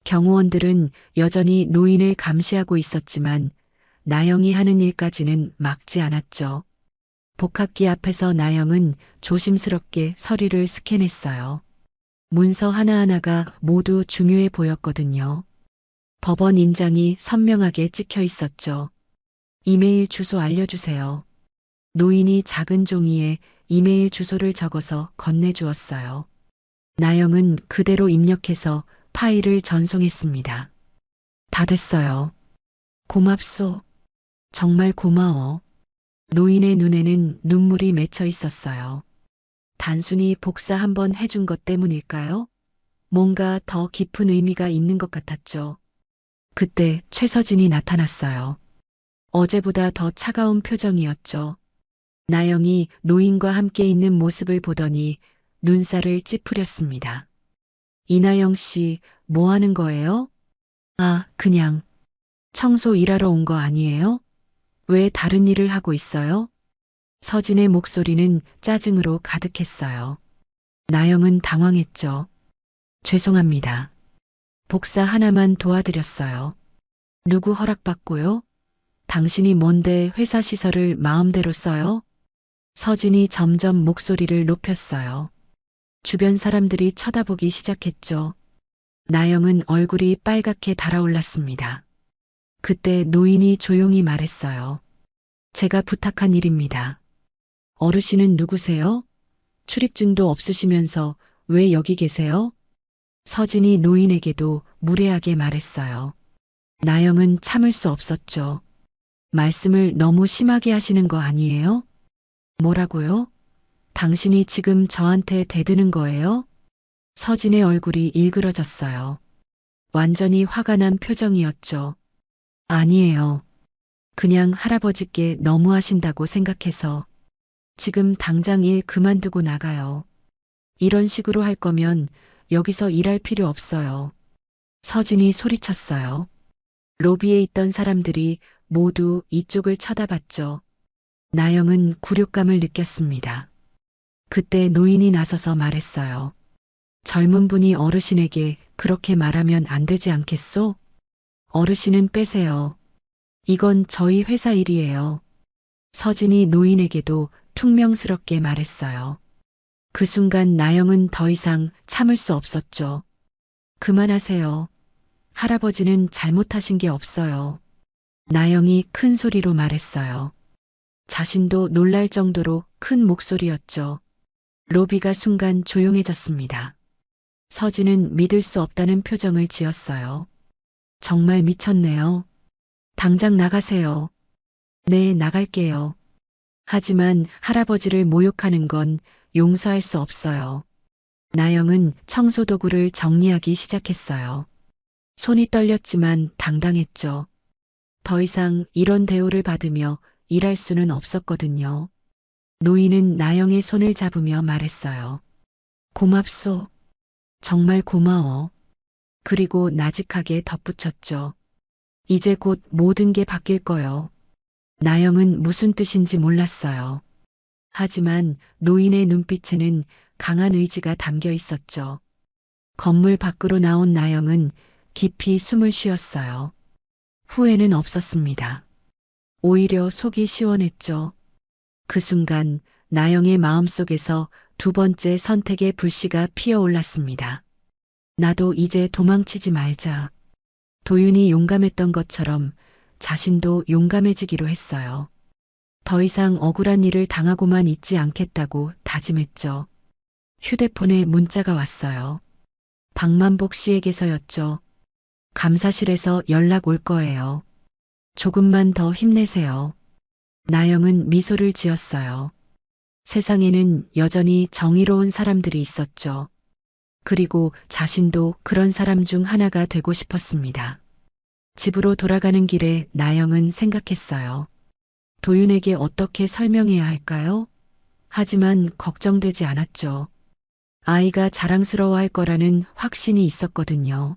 경호원들은 여전히 노인을 감시하고 있었지만 나영이 하는 일까지는 막지 않았죠. 복합기 앞에서 나영은 조심스럽게 서류를 스캔했어요. 문서 하나하나가 모두 중요해 보였거든요. 법원 인장이 선명하게 찍혀 있었죠. 이메일 주소 알려주세요. 노인이 작은 종이에 이메일 주소를 적어서 건네주었어요. 나영은 그대로 입력해서 파일을 전송했습니다. 다 됐어요. 고맙소. 정말 고마워. 노인의 눈에는 눈물이 맺혀 있었어요. 단순히 복사 한번 해준 것 때문일까요? 뭔가 더 깊은 의미가 있는 것 같았죠. 그때 최서진이 나타났어요. 어제보다 더 차가운 표정이었죠. 나영이 노인과 함께 있는 모습을 보더니 눈살을 찌푸렸습니다. 이나영 씨, 뭐 하는 거예요? 아, 그냥 청소 일하러 온 거 아니에요? 왜 다른 일을 하고 있어요? 서진의 목소리는 짜증으로 가득했어요. 나영은 당황했죠. 죄송합니다. 복사 하나만 도와드렸어요. 누구 허락받고요? 당신이 뭔데 회사 시설을 마음대로 써요? 서진이 점점 목소리를 높였어요. 주변 사람들이 쳐다보기 시작했죠. 나영은 얼굴이 빨갛게 달아올랐습니다. 그때 노인이 조용히 말했어요. 제가 부탁한 일입니다. 어르신은 누구세요? 출입증도 없으시면서 왜 여기 계세요? 서진이 노인에게도 무례하게 말했어요. 나영은 참을 수 없었죠. 말씀을 너무 심하게 하시는 거 아니에요? 뭐라고요? 당신이 지금 저한테 대드는 거예요? 서진의 얼굴이 일그러졌어요. 완전히 화가 난 표정이었죠. 아니에요. 그냥 할아버지께 너무하신다고 생각해서 지금 당장 일 그만두고 나가요. 이런 식으로 할 거면 여기서 일할 필요 없어요. 서진이 소리쳤어요. 로비에 있던 사람들이 모두 이쪽을 쳐다봤죠. 나영은 굴욕감을 느꼈습니다. 그때 노인이 나서서 말했어요. 젊은 분이 어르신에게 그렇게 말하면 안 되지 않겠소? 어르신은 빼세요. 이건 저희 회사 일이에요. 서진이 노인에게도 퉁명스럽게 말했어요. 그 순간 나영은 더 이상 참을 수 없었죠. 그만하세요. 할아버지는 잘못하신 게 없어요. 나영이 큰 소리로 말했어요. 자신도 놀랄 정도로 큰 목소리였죠. 로비가 순간 조용해졌습니다. 서진은 믿을 수 없다는 표정을 지었어요. 정말 미쳤네요. 당장 나가세요. 네, 나갈게요. 하지만 할아버지를 모욕하는 건 용서할 수 없어요. 나영은 청소도구를 정리하기 시작했어요. 손이 떨렸지만 당당했죠. 더 이상 이런 대우를 받으며 일할 수는 없었거든요. 노인은 나영의 손을 잡으며 말했어요. 고맙소. 정말 고마워. 그리고 나직하게 덧붙였죠. 이제 곧 모든 게 바뀔 거요. 나영은 무슨 뜻인지 몰랐어요. 하지만 노인의 눈빛에는 강한 의지가 담겨 있었죠. 건물 밖으로 나온 나영은 깊이 숨을 쉬었어요. 후회는 없었습니다. 오히려 속이 시원했죠. 그 순간 나영의 마음속에서 두 번째 선택의 불씨가 피어올랐습니다. 나도 이제 도망치지 말자. 도윤이 용감했던 것처럼 자신도 용감해지기로 했어요. 더 이상 억울한 일을 당하고만 있지 않겠다고 다짐했죠. 휴대폰에 문자가 왔어요. 박만복 씨에게서였죠. 감사실에서 연락 올 거예요. 조금만 더 힘내세요. 나영은 미소를 지었어요. 세상에는 여전히 정의로운 사람들이 있었죠. 그리고 자신도 그런 사람 중 하나가 되고 싶었습니다. 집으로 돌아가는 길에 나영은 생각했어요. 도윤에게 어떻게 설명해야 할까요? 하지만 걱정되지 않았죠. 아이가 자랑스러워할 거라는 확신이 있었거든요.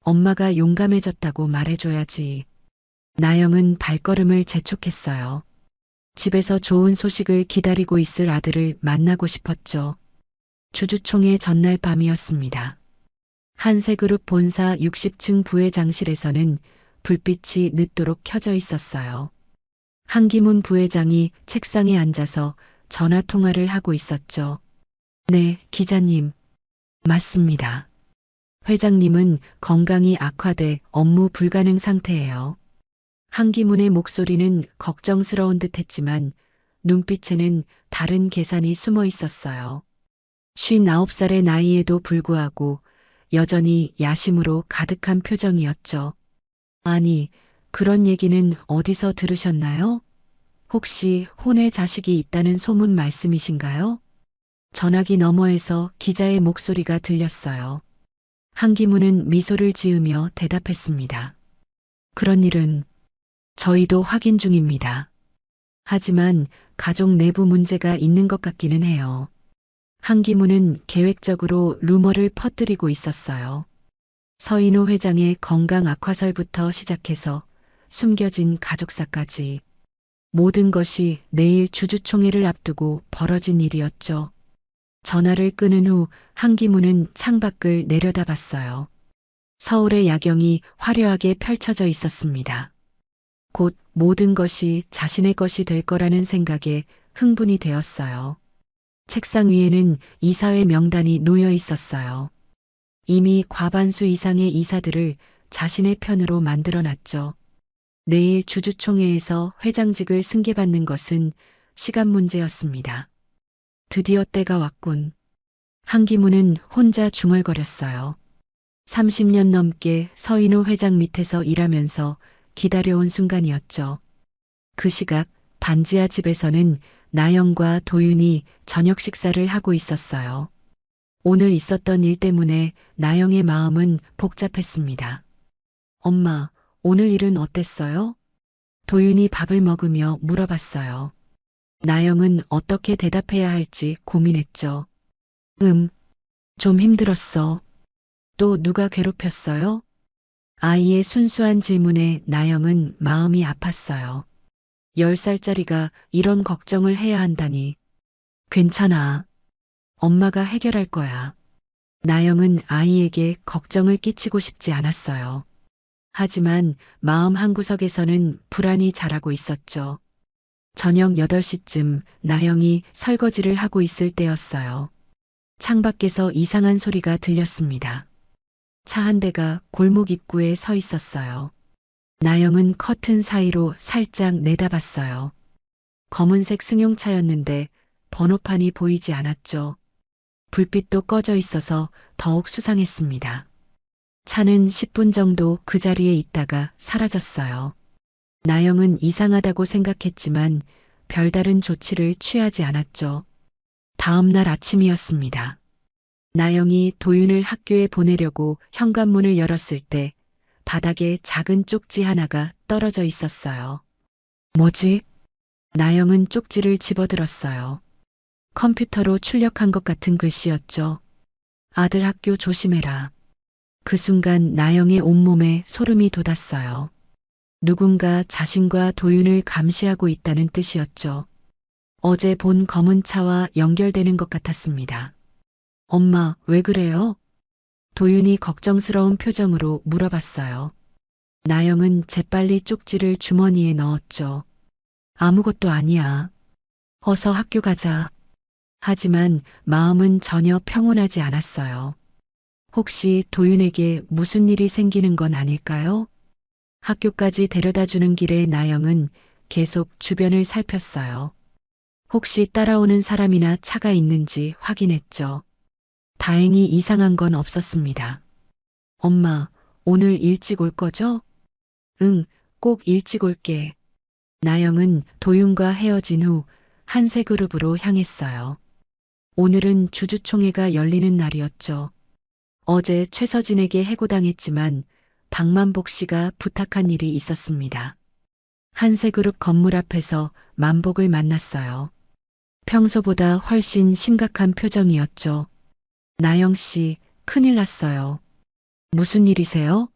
엄마가 용감해졌다고 말해줘야지. 나영은 발걸음을 재촉했어요. 집에서 좋은 소식을 기다리고 있을 아들을 만나고 싶었죠. 주주총회 전날 밤이었습니다. 한세그룹 본사 60층 부회장실에서는 불빛이 늦도록 켜져 있었어요. 한기문 부회장이 책상에 앉아서 전화 통화를 하고 있었죠. 네, 기자님. 맞습니다. 회장님은 건강이 악화돼 업무 불가능 상태예요. 한기문의 목소리는 걱정스러운 듯 했지만 눈빛에는 다른 계산이 숨어 있었어요. 59살의 나이에도 불구하고 여전히 야심으로 가득한 표정이었죠. 아니, 그런 얘기는 어디서 들으셨나요? 혹시 혼외 자식이 있다는 소문 말씀이신가요? 전화기 너머에서 기자의 목소리가 들렸어요. 한기문은 미소를 지으며 대답했습니다. 그런 일은 저희도 확인 중입니다. 하지만 가족 내부 문제가 있는 것 같기는 해요. 한기문은 계획적으로 루머를 퍼뜨리고 있었어요. 서인호 회장의 건강 악화설부터 시작해서 숨겨진 가족사까지 모든 것이 내일 주주총회를 앞두고 벌어진 일이었죠. 전화를 끊은 후 한기문은 창밖을 내려다봤어요. 서울의 야경이 화려하게 펼쳐져 있었습니다. 곧 모든 것이 자신의 것이 될 거라는 생각에 흥분이 되었어요. 책상 위에는 이사회 명단이 놓여 있었어요. 이미 과반수 이상의 이사들을 자신의 편으로 만들어 놨죠. 내일 주주총회에서 회장직을 승계받는 것은 시간 문제였습니다. 드디어 때가 왔군. 한기문은 혼자 중얼거렸어요. 30년 넘게 서인호 회장 밑에서 일하면서 기다려온 순간이었죠. 그 시각 반지하 집에서는 나영과 도윤이 저녁 식사를 하고 있었어요. 오늘 있었던 일 때문에 나영의 마음은 복잡했습니다. 엄마, 오늘 일은 어땠어요? 도윤이 밥을 먹으며 물어봤어요. 나영은 어떻게 대답해야 할지 고민했죠. 좀 힘들었어. 또 누가 괴롭혔어요? 아이의 순수한 질문에 나영은 마음이 아팠어요. 10살짜리가 이런 걱정을 해야 한다니. 괜찮아. 엄마가 해결할 거야. 나영은 아이에게 걱정을 끼치고 싶지 않았어요. 하지만 마음 한구석에서는 불안이 자라고 있었죠. 저녁 8시쯤 나영이 설거지를 하고 있을 때였어요. 창밖에서 이상한 소리가 들렸습니다. 차 한 대가 골목 입구에 서 있었어요. 나영은 커튼 사이로 살짝 내다봤어요. 검은색 승용차였는데 번호판이 보이지 않았죠. 불빛도 꺼져 있어서 더욱 수상했습니다. 차는 10분 정도 그 자리에 있다가 사라졌어요. 나영은 이상하다고 생각했지만 별다른 조치를 취하지 않았죠. 다음 날 아침이었습니다. 나영이 도윤을 학교에 보내려고 현관문을 열었을 때 바닥에 작은 쪽지 하나가 떨어져 있었어요. 뭐지? 나영은 쪽지를 집어들었어요. 컴퓨터로 출력한 것 같은 글씨였죠. 아들 학교 조심해라. 그 순간 나영의 온몸에 소름이 돋았어요. 누군가 자신과 도윤을 감시하고 있다는 뜻이었죠. 어제 본 검은 차와 연결되는 것 같았습니다. 엄마, 왜 그래요? 도윤이 걱정스러운 표정으로 물어봤어요. 나영은 재빨리 쪽지를 주머니에 넣었죠. 아무것도 아니야. 어서 학교 가자. 하지만 마음은 전혀 평온하지 않았어요. 혹시 도윤에게 무슨 일이 생기는 건 아닐까요? 학교까지 데려다 주는 길에 나영은 계속 주변을 살폈어요. 혹시 따라오는 사람이나 차가 있는지 확인했죠. 다행히 이상한 건 없었습니다. 엄마, 오늘 일찍 올 거죠? 응, 꼭 일찍 올게. 나영은 도윤과 헤어진 후 한세그룹으로 향했어요. 오늘은 주주총회가 열리는 날이었죠. 어제 최서진에게 해고당했지만 박만복 씨가 부탁한 일이 있었습니다. 한세그룹 건물 앞에서 만복을 만났어요. 평소보다 훨씬 심각한 표정이었죠. 나영 씨, 큰일 났어요. 무슨 일이세요?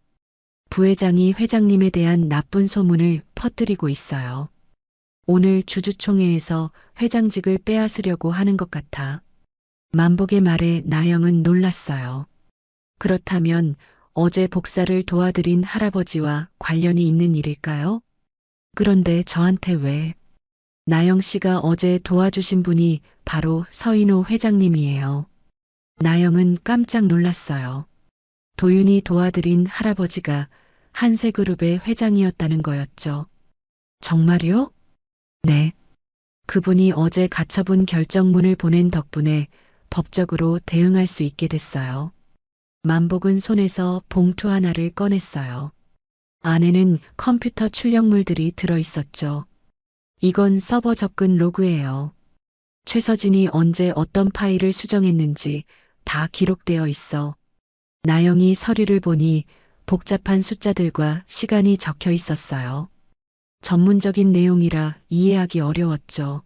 부회장이 회장님에 대한 나쁜 소문을 퍼뜨리고 있어요. 오늘 주주총회에서 회장직을 빼앗으려고 하는 것 같아. 만복의 말에 나영은 놀랐어요. 그렇다면 어제 복사를 도와드린 할아버지와 관련이 있는 일일까요? 그런데 저한테 왜? 나영 씨가 어제 도와주신 분이 바로 서인호 회장님이에요. 나영은 깜짝 놀랐어요. 도윤이 도와드린 할아버지가 한세그룹의 회장이었다는 거였죠. 정말요? 네. 그분이 어제 가처분 결정문을 보낸 덕분에 법적으로 대응할 수 있게 됐어요. 만복은 손에서 봉투 하나를 꺼냈어요. 안에는 컴퓨터 출력물들이 들어 있었죠. 이건 서버 접근 로그예요. 최서진이 언제 어떤 파일을 수정했는지 다 기록되어 있어. 나영이 서류를 보니 복잡한 숫자들과 시간이 적혀 있었어요. 전문적인 내용이라 이해하기 어려웠죠.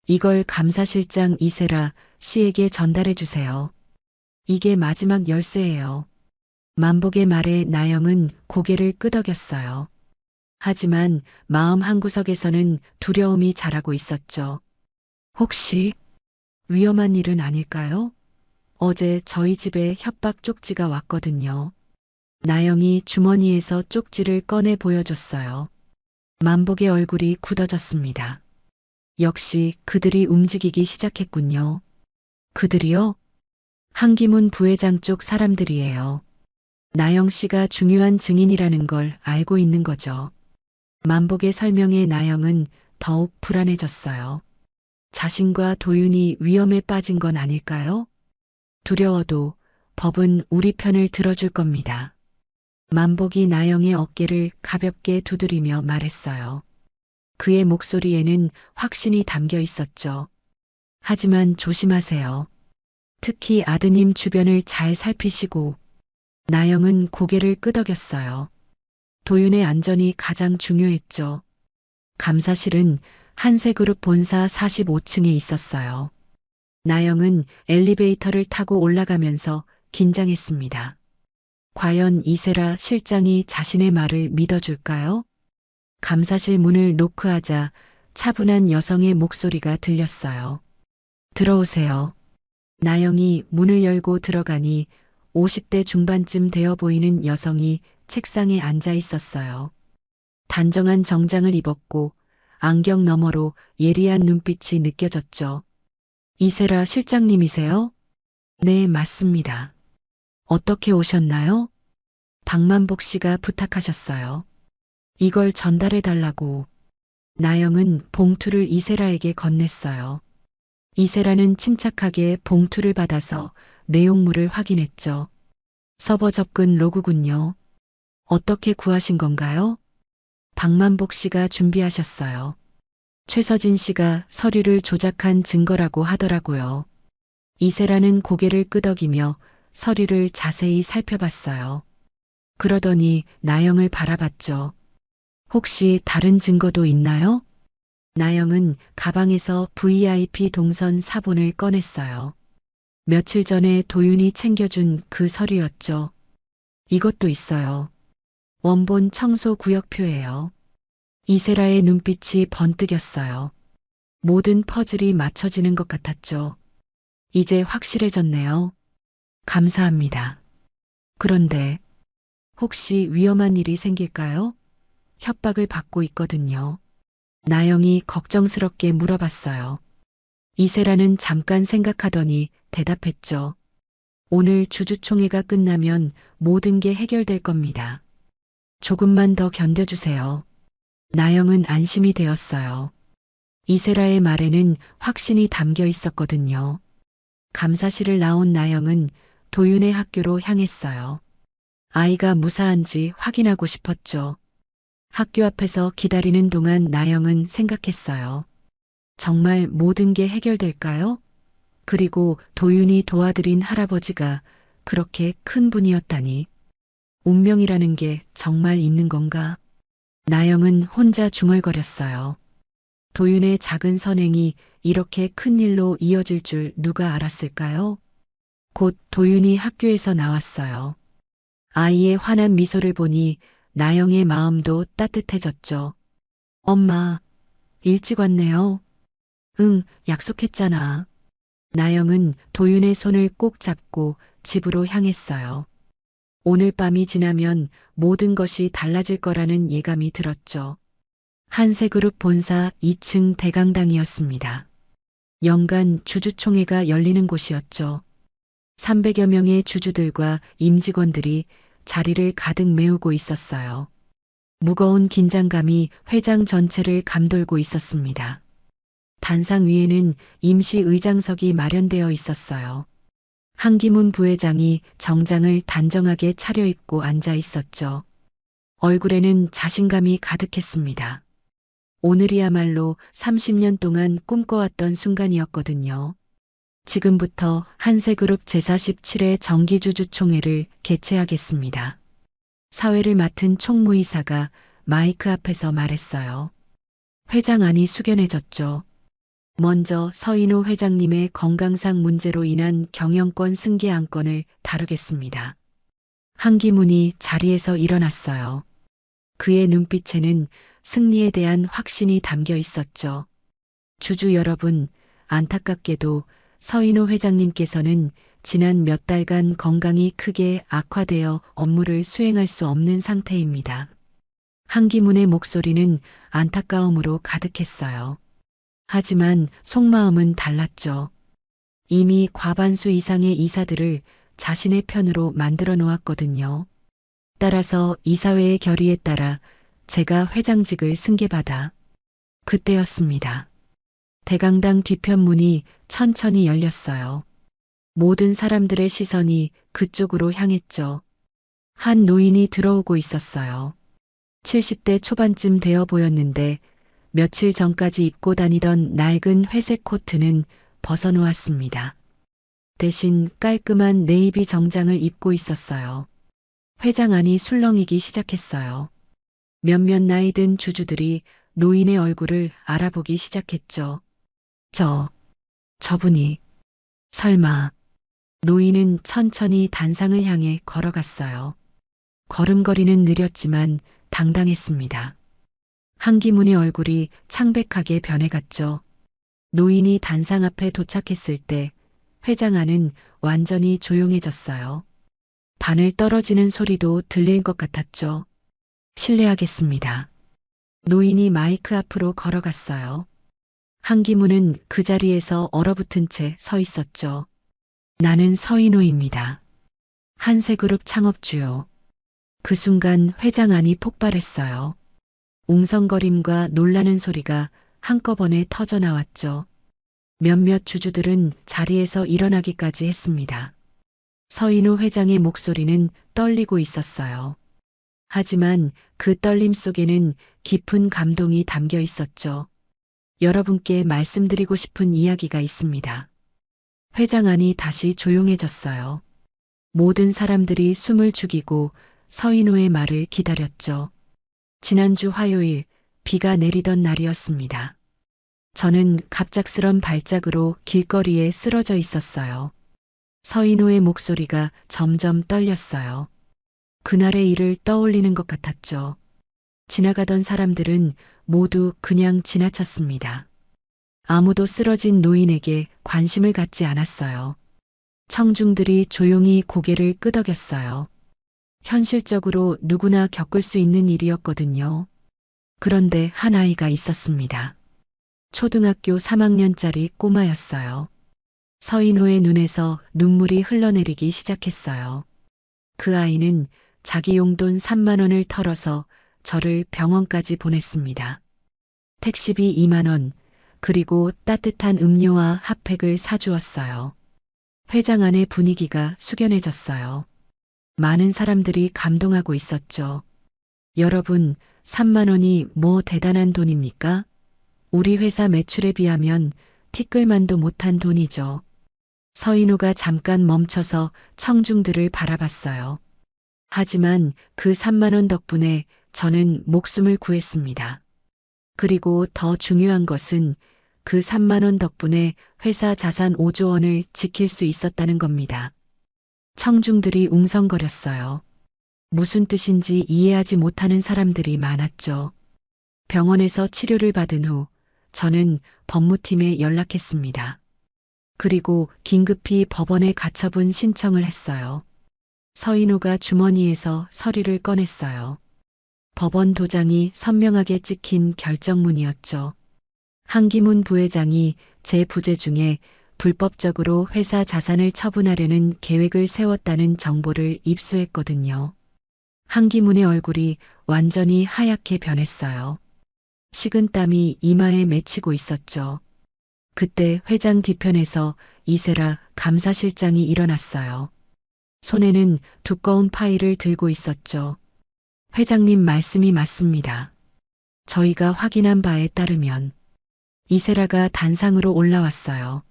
이걸 감사실장 이세라 씨에게 전달해 주세요. 이게 마지막 열쇠예요. 만복의 말에 나영은 고개를 끄덕였어요. 하지만 마음 한구석에서는 두려움이 자라고 있었죠. 혹시 위험한 일은 아닐까요? 어제 저희 집에 협박 쪽지가 왔거든요. 나영이 주머니에서 쪽지를 꺼내 보여줬어요. 만복의 얼굴이 굳어졌습니다. 역시 그들이 움직이기 시작했군요. 그들이요? 한기문 부회장 쪽 사람들이에요. 나영 씨가 중요한 증인이라는 걸 알고 있는 거죠. 만복의 설명에 나영은 더욱 불안해졌어요. 자신과 도윤이 위험에 빠진 건 아닐까요? 두려워도 법은 우리 편을 들어줄 겁니다. 만복이 나영의 어깨를 가볍게 두드리며 말했어요. 그의 목소리에는 확신이 담겨 있었죠. 하지만 조심하세요. 특히 아드님 주변을 잘 살피시고. 나영은 고개를 끄덕였어요. 도윤의 안전이 가장 중요했죠. 감사실은 한세그룹 본사 45층에 있었어요. 나영은 엘리베이터를 타고 올라가면서 긴장했습니다. 과연 이세라 실장이 자신의 말을 믿어줄까요? 감사실 문을 노크하자 차분한 여성의 목소리가 들렸어요. 들어오세요. 나영이 문을 열고 들어가니 50대 중반쯤 되어 보이는 여성이 책상에 앉아 있었어요. 단정한 정장을 입었고 안경 너머로 예리한 눈빛이 느껴졌죠. 이세라 실장님이세요? 네, 맞습니다. 어떻게 오셨나요? 박만복 씨가 부탁하셨어요. 이걸 전달해 달라고. 나영은 봉투를 이세라에게 건넸어요. 이세라는 침착하게 봉투를 받아서 내용물을 확인했죠. 서버 접근 로그군요. 어떻게 구하신 건가요? 박만복 씨가 준비하셨어요. 최서진 씨가 서류를 조작한 증거라고 하더라고요. 이세라는 고개를 끄덕이며 서류를 자세히 살펴봤어요. 그러더니 나영을 바라봤죠. 혹시 다른 증거도 있나요? 나영은 가방에서 VIP 동선 사본을 꺼냈어요. 며칠 전에 도윤이 챙겨준 그 서류였죠. 이것도 있어요. 원본 청소 구역표예요. 이세라의 눈빛이 번뜩였어요. 모든 퍼즐이 맞춰지는 것 같았죠. 이제 확실해졌네요. 감사합니다. 그런데 혹시 위험한 일이 생길까요? 협박을 받고 있거든요. 나영이 걱정스럽게 물어봤어요. 이세라는 잠깐 생각하더니 대답했죠. 오늘 주주총회가 끝나면 모든 게 해결될 겁니다. 조금만 더 견뎌주세요. 나영은 안심이 되었어요. 이세라의 말에는 확신이 담겨 있었거든요. 감사실을 나온 나영은 도윤의 학교로 향했어요. 아이가 무사한지 확인하고 싶었죠. 학교 앞에서 기다리는 동안 나영은 생각했어요. 정말 모든 게 해결될까요? 그리고 도윤이 도와드린 할아버지가 그렇게 큰 분이었다니. 운명이라는 게 정말 있는 건가? 나영은 혼자 중얼거렸어요. 도윤의 작은 선행이 이렇게 큰 일로 이어질 줄 누가 알았을까요? 곧 도윤이 학교에서 나왔어요. 아이의 환한 미소를 보니 나영의 마음도 따뜻해졌죠. 엄마, 일찍 왔네요. 응, 약속했잖아. 나영은 도윤의 손을 꼭 잡고 집으로 향했어요. 오늘 밤이 지나면 모든 것이 달라질 거라는 예감이 들었죠. 한세그룹 본사 2층 대강당이었습니다. 연간 주주총회가 열리는 곳이었죠. 300여 명의 주주들과 임직원들이 자리를 가득 메우고 있었어요. 무거운 긴장감이 회장 전체를 감돌고 있었습니다. 단상 위에는 임시 의장석이 마련되어 있었어요. 한기문 부회장이 정장을 단정하게 차려입고 앉아 있었죠. 얼굴에는 자신감이 가득했습니다. 오늘이야말로 30년 동안 꿈꿔왔던 순간이었거든요. 지금부터 한세그룹 제47회 정기주주총회를 개최하겠습니다. 사회를 맡은 총무이사가 마이크 앞에서 말했어요. 회장 안이 숙연해졌죠. 먼저 서인호 회장님의 건강상 문제로 인한 경영권 승계 안건을 다루겠습니다. 한기문이 자리에서 일어났어요. 그의 눈빛에는 승리에 대한 확신이 담겨 있었죠. 주주 여러분, 안타깝게도 서인호 회장님께서는 지난 몇 달간 건강이 크게 악화되어 업무를 수행할 수 없는 상태입니다. 한기문의 목소리는 안타까움으로 가득했어요. 하지만 속마음은 달랐죠. 이미 과반수 이상의 이사들을 자신의 편으로 만들어 놓았거든요. 따라서 이사회의 결의에 따라 제가 회장직을 승계받아 그때였습니다. 대강당 뒤편문이 천천히 열렸어요. 모든 사람들의 시선이 그쪽으로 향했죠. 한 노인이 들어오고 있었어요. 70대 초반쯤 되어 보였는데 며칠 전까지 입고 다니던 낡은 회색 코트는 벗어놓았습니다. 대신 깔끔한 네이비 정장을 입고 있었어요. 회장 안이 술렁이기 시작했어요. 몇몇 나이 든 주주들이 노인의 얼굴을 알아보기 시작했죠. 저분이 설마. 노인은 천천히 단상을 향해 걸어갔어요. 걸음걸이는 느렸지만 당당했습니다. 한기문의 얼굴이 창백하게 변해갔죠. 노인이 단상 앞에 도착했을 때 회장 안은 완전히 조용해졌어요. 바늘 떨어지는 소리도 들릴 것 같았죠. 실례하겠습니다. 노인이 마이크 앞으로 걸어갔어요. 한기문은 그 자리에서 얼어붙은 채 서 있었죠. 나는 서인호입니다. 한세그룹 창업주요. 그 순간 회장 안이 폭발했어요. 웅성거림과 놀라는 소리가 한꺼번에 터져 나왔죠. 몇몇 주주들은 자리에서 일어나기까지 했습니다. 서인호 회장의 목소리는 떨리고 있었어요. 하지만 그 떨림 속에는 깊은 감동이 담겨 있었죠. 여러분께 말씀드리고 싶은 이야기가 있습니다. 회장 안이 다시 조용해졌어요. 모든 사람들이 숨을 죽이고 서인호의 말을 기다렸죠. 지난주 화요일 비가 내리던 날이었습니다. 저는 갑작스런 발작으로 길거리에 쓰러져 있었어요. 서인호의 목소리가 점점 떨렸어요. 그날의 일을 떠올리는 것 같았죠. 지나가던 사람들은 모두 그냥 지나쳤습니다. 아무도 쓰러진 노인에게 관심을 갖지 않았어요. 청중들이 조용히 고개를 끄덕였어요. 현실적으로 누구나 겪을 수 있는 일이었거든요. 그런데 한 아이가 있었습니다. 초등학교 3학년짜리 꼬마였어요. 서인호의 눈에서 눈물이 흘러내리기 시작했어요. 그 아이는 자기 용돈 3만 원을 털어서 저를 병원까지 보냈습니다. 택시비 2만 원, 그리고 따뜻한 음료와 핫팩을 사주었어요. 회장 안의 분위기가 숙연해졌어요. 많은 사람들이 감동하고 있었죠. 여러분, 3만 원이 뭐 대단한 돈입니까? 우리 회사 매출에 비하면 티끌만도 못한 돈이죠. 서인호가 잠깐 멈춰서 청중들을 바라봤어요. 하지만 그 3만 원 덕분에 저는 목숨을 구했습니다. 그리고 더 중요한 것은 그 3만 원 덕분에 회사 자산 5조 원을 지킬 수 있었다는 겁니다. 청중들이 웅성거렸어요. 무슨 뜻인지 이해하지 못하는 사람들이 많았죠. 병원에서 치료를 받은 후 저는 법무팀에 연락했습니다. 그리고 긴급히 법원에 가처분 신청을 했어요. 서인호가 주머니에서 서류를 꺼냈어요. 법원 도장이 선명하게 찍힌 결정문이었죠. 한기문 부회장이 제 부재 중에 불법적으로 회사 자산을 처분하려는 계획을 세웠다는 정보를 입수했거든요. 한기문의 얼굴이 완전히 하얗게 변했어요. 식은땀이 이마에 맺히고 있었죠. 그때 회장 뒤편에서 이세라 감사실장이 일어났어요. 손에는 두꺼운 파일을 들고 있었죠. 회장님 말씀이 맞습니다. 저희가 확인한 바에 따르면 이세라가 단상으로 올라왔어요.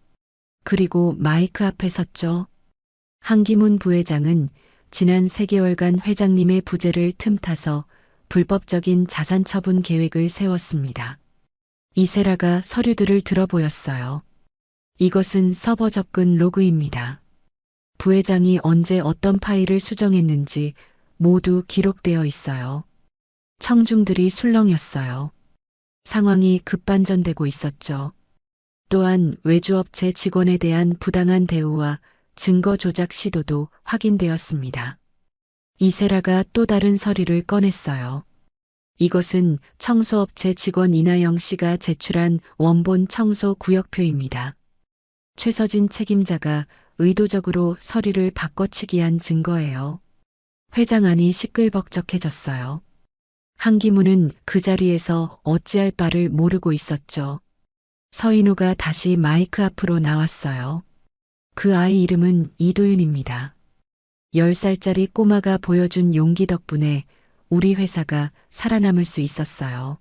그리고 마이크 앞에 섰죠. 한기문 부회장은 지난 3개월간 회장님의 부재를 틈타서 불법적인 자산 처분 계획을 세웠습니다. 이세라가 서류들을 들어 보였어요. 이것은 서버 접근 로그입니다. 부회장이 언제 어떤 파일을 수정했는지 모두 기록되어 있어요. 청중들이 술렁였어요. 상황이 급반전되고 있었죠. 또한 외주업체 직원에 대한 부당한 대우와 증거 조작 시도도 확인되었습니다. 이세라가 또 다른 서류를 꺼냈어요. 이것은 청소업체 직원 이나영 씨가 제출한 원본 청소 구역표입니다. 최서진 책임자가 의도적으로 서류를 바꿔치기 한 증거예요. 회장 안이 시끌벅적해졌어요. 한기문은 그 자리에서 어찌할 바를 모르고 있었죠. 서인호가 다시 마이크 앞으로 나왔어요. 그 아이 이름은 이도윤입니다. 10살짜리 꼬마가 보여준 용기 덕분에 우리 회사가 살아남을 수 있었어요.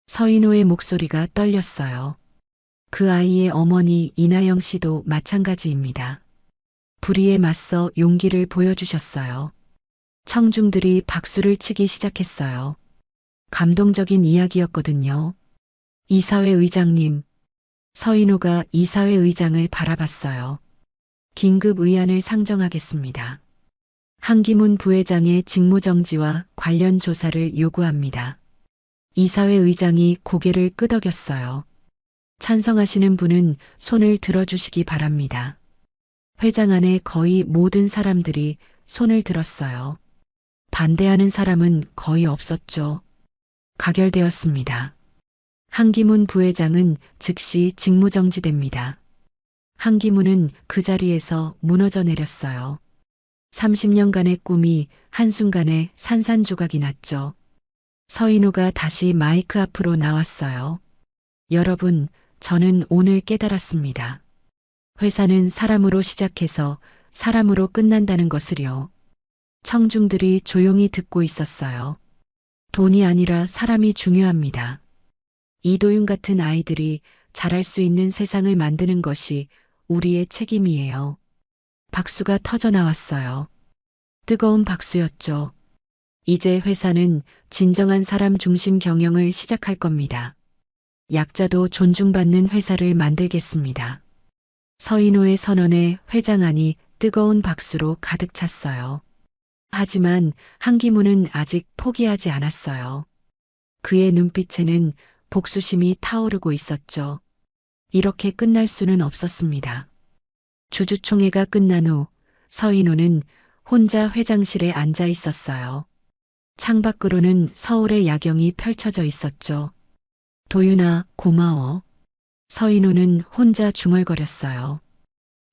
서인호의 목소리가 떨렸어요. 그 아이의 어머니 이나영 씨도 마찬가지입니다. 불의에 맞서 용기를 보여주셨어요. 청중들이 박수를 치기 시작했어요. 감동적인 이야기였거든요. 이사회 의장님. 서인호가 이사회 의장을 바라봤어요. 긴급 의안을 상정하겠습니다. 한기문 부회장의 직무정지와 관련 조사를 요구합니다. 이사회 의장이 고개를 끄덕였어요. 찬성하시는 분은 손을 들어주시기 바랍니다. 회장 안에 거의 모든 사람들이 손을 들었어요. 반대하는 사람은 거의 없었죠. 가결되었습니다. 한기문 부회장은 즉시 직무정지됩니다. 한기문은 그 자리에서 무너져 내렸어요. 30년간의 꿈이 한순간에 산산조각이 났죠. 서인호가 다시 마이크 앞으로 나왔어요. 여러분, 저는 오늘 깨달았습니다. 회사는 사람으로 시작해서 사람으로 끝난다는 것을요. 청중들이 조용히 듣고 있었어요. 돈이 아니라 사람이 중요합니다. 이도윤 같은 아이들이 잘할 수 있는 세상을 만드는 것이 우리의 책임이에요. 박수가 터져 나왔어요. 뜨거운 박수였죠. 이제 회사는 진정한 사람 중심 경영을 시작할 겁니다. 약자도 존중받는 회사를 만들겠습니다. 서인호의 선언에 회장 안이 뜨거운 박수로 가득 찼어요. 하지만 한기문은 아직 포기하지 않았어요. 그의 눈빛에는 복수심이 타오르고 있었죠. 이렇게 끝날 수는 없었습니다. 주주총회가 끝난 후 서인호는 혼자 회장실에 앉아 있었어요. 창밖으로는 서울의 야경이 펼쳐져 있었죠. 도윤아, 고마워. 서인호는 혼자 중얼거렸어요.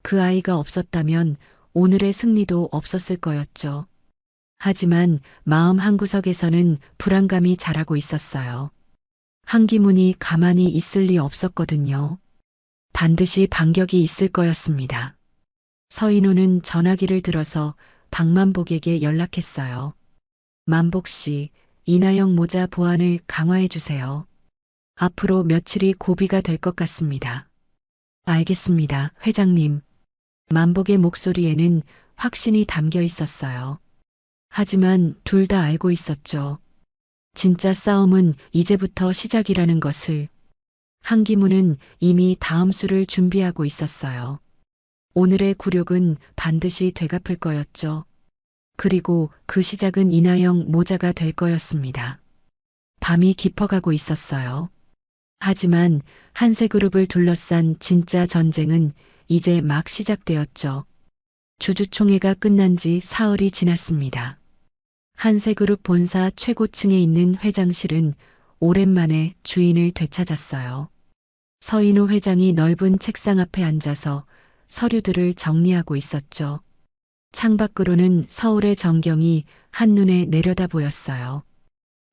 그 아이가 없었다면 오늘의 승리도 없었을 거였죠. 하지만 마음 한구석에서는 불안감이 자라고 있었어요. 한기문이 가만히 있을 리 없었거든요. 반드시 반격이 있을 거였습니다. 서인호는 전화기를 들어서 박만복에게 연락했어요. 만복 씨, 이나영 모자 보안을 강화해 주세요. 앞으로 며칠이 고비가 될 것 같습니다. 알겠습니다, 회장님. 만복의 목소리에는 확신이 담겨 있었어요. 하지만 둘 다 알고 있었죠. 진짜 싸움은 이제부터 시작이라는 것을. 한기문은 이미 다음 수를 준비하고 있었어요. 오늘의 굴욕은 반드시 되갚을 거였죠. 그리고 그 시작은 이나영 모자가 될 거였습니다. 밤이 깊어가고 있었어요. 하지만 한세그룹을 둘러싼 진짜 전쟁은 이제 막 시작되었죠. 주주총회가 끝난 지 사흘이 지났습니다. 한세그룹 본사 최고층에 있는 회장실은 오랜만에 주인을 되찾았어요. 서인호 회장이 넓은 책상 앞에 앉아서 서류들을 정리하고 있었죠. 창밖으로는 서울의 전경이 한눈에 내려다 보였어요.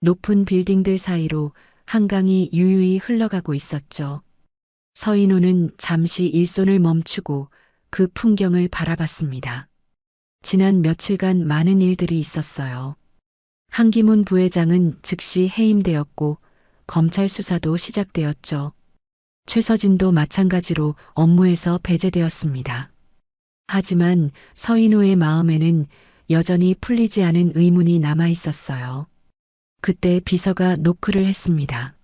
높은 빌딩들 사이로 한강이 유유히 흘러가고 있었죠. 서인호는 잠시 일손을 멈추고 그 풍경을 바라봤습니다. 지난 며칠간 많은 일들이 있었어요. 한기문 부회장은 즉시 해임되었고 검찰 수사도 시작되었죠. 최서진도 마찬가지로 업무에서 배제되었습니다. 하지만 서인호의 마음에는 여전히 풀리지 않은 의문이 남아 있었어요. 그때 비서가 노크를 했습니다.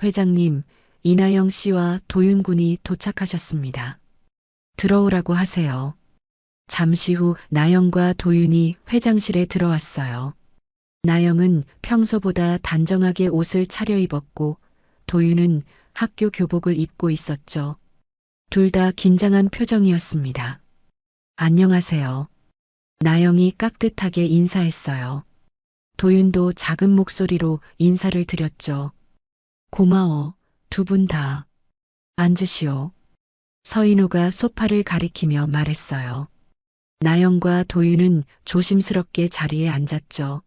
회장님, 이나영 씨와 도윤 군이 도착하셨습니다. 들어오라고 하세요. 잠시 후 나영과 도윤이 회장실에 들어왔어요. 나영은 평소보다 단정하게 옷을 차려입었고 도윤은 학교 교복을 입고 있었죠. 둘 다 긴장한 표정이었습니다. 안녕하세요. 나영이 깍듯하게 인사했어요. 도윤도 작은 목소리로 인사를 드렸죠. 고마워, 두 분 다. 앉으시오. 서인호가 소파를 가리키며 말했어요. 나영과 도윤은 조심스럽게 자리에 앉았죠.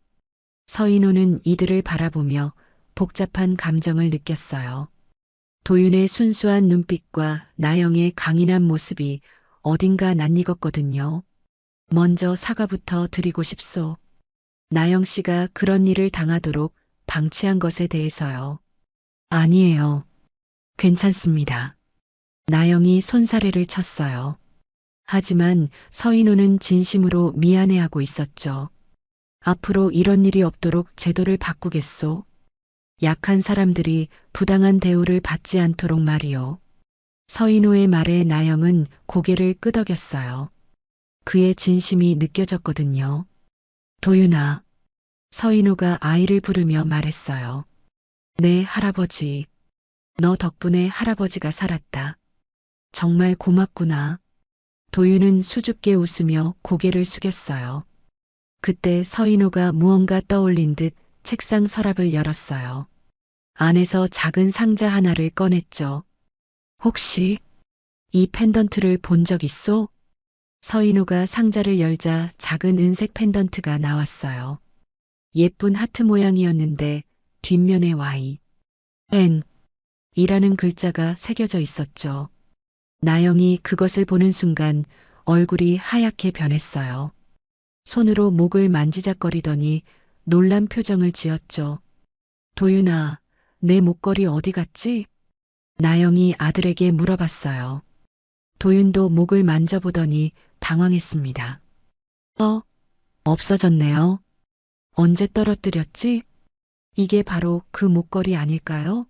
서인호는 이들을 바라보며 복잡한 감정을 느꼈어요. 도윤의 순수한 눈빛과 나영의 강인한 모습이 어딘가 낯익었거든요. 먼저 사과부터 드리고 싶소. 나영 씨가 그런 일을 당하도록 방치한 것에 대해서요. 아니에요. 괜찮습니다. 나영이 손사래를 쳤어요. 하지만 서인호는 진심으로 미안해하고 있었죠. 앞으로 이런 일이 없도록 제도를 바꾸겠소. 약한 사람들이 부당한 대우를 받지 않도록 말이요. 서인호의 말에 나영은 고개를 끄덕였어요. 그의 진심이 느껴졌거든요. 도윤아. 서인호가 아이를 부르며 말했어요. 네, 할아버지. 너 덕분에 할아버지가 살았다. 정말 고맙구나. 도윤은 수줍게 웃으며 고개를 숙였어요. 그때 서인호가 무언가 떠올린 듯 책상 서랍을 열었어요. 안에서 작은 상자 하나를 꺼냈죠. 혹시 이 펜던트를 본 적 있소? 서인호가 상자를 열자 작은 은색 펜던트가 나왔어요. 예쁜 하트 모양이었는데 뒷면에 Y, N 이라는 글자가 새겨져 있었죠. 나영이 그것을 보는 순간 얼굴이 하얗게 변했어요. 손으로 목을 만지작거리더니 놀란 표정을 지었죠. 도윤아, 내 목걸이 어디 갔지? 나영이 아들에게 물어봤어요. 도윤도 목을 만져보더니 당황했습니다. 없어졌네요. 언제 떨어뜨렸지? 이게 바로 그 목걸이 아닐까요?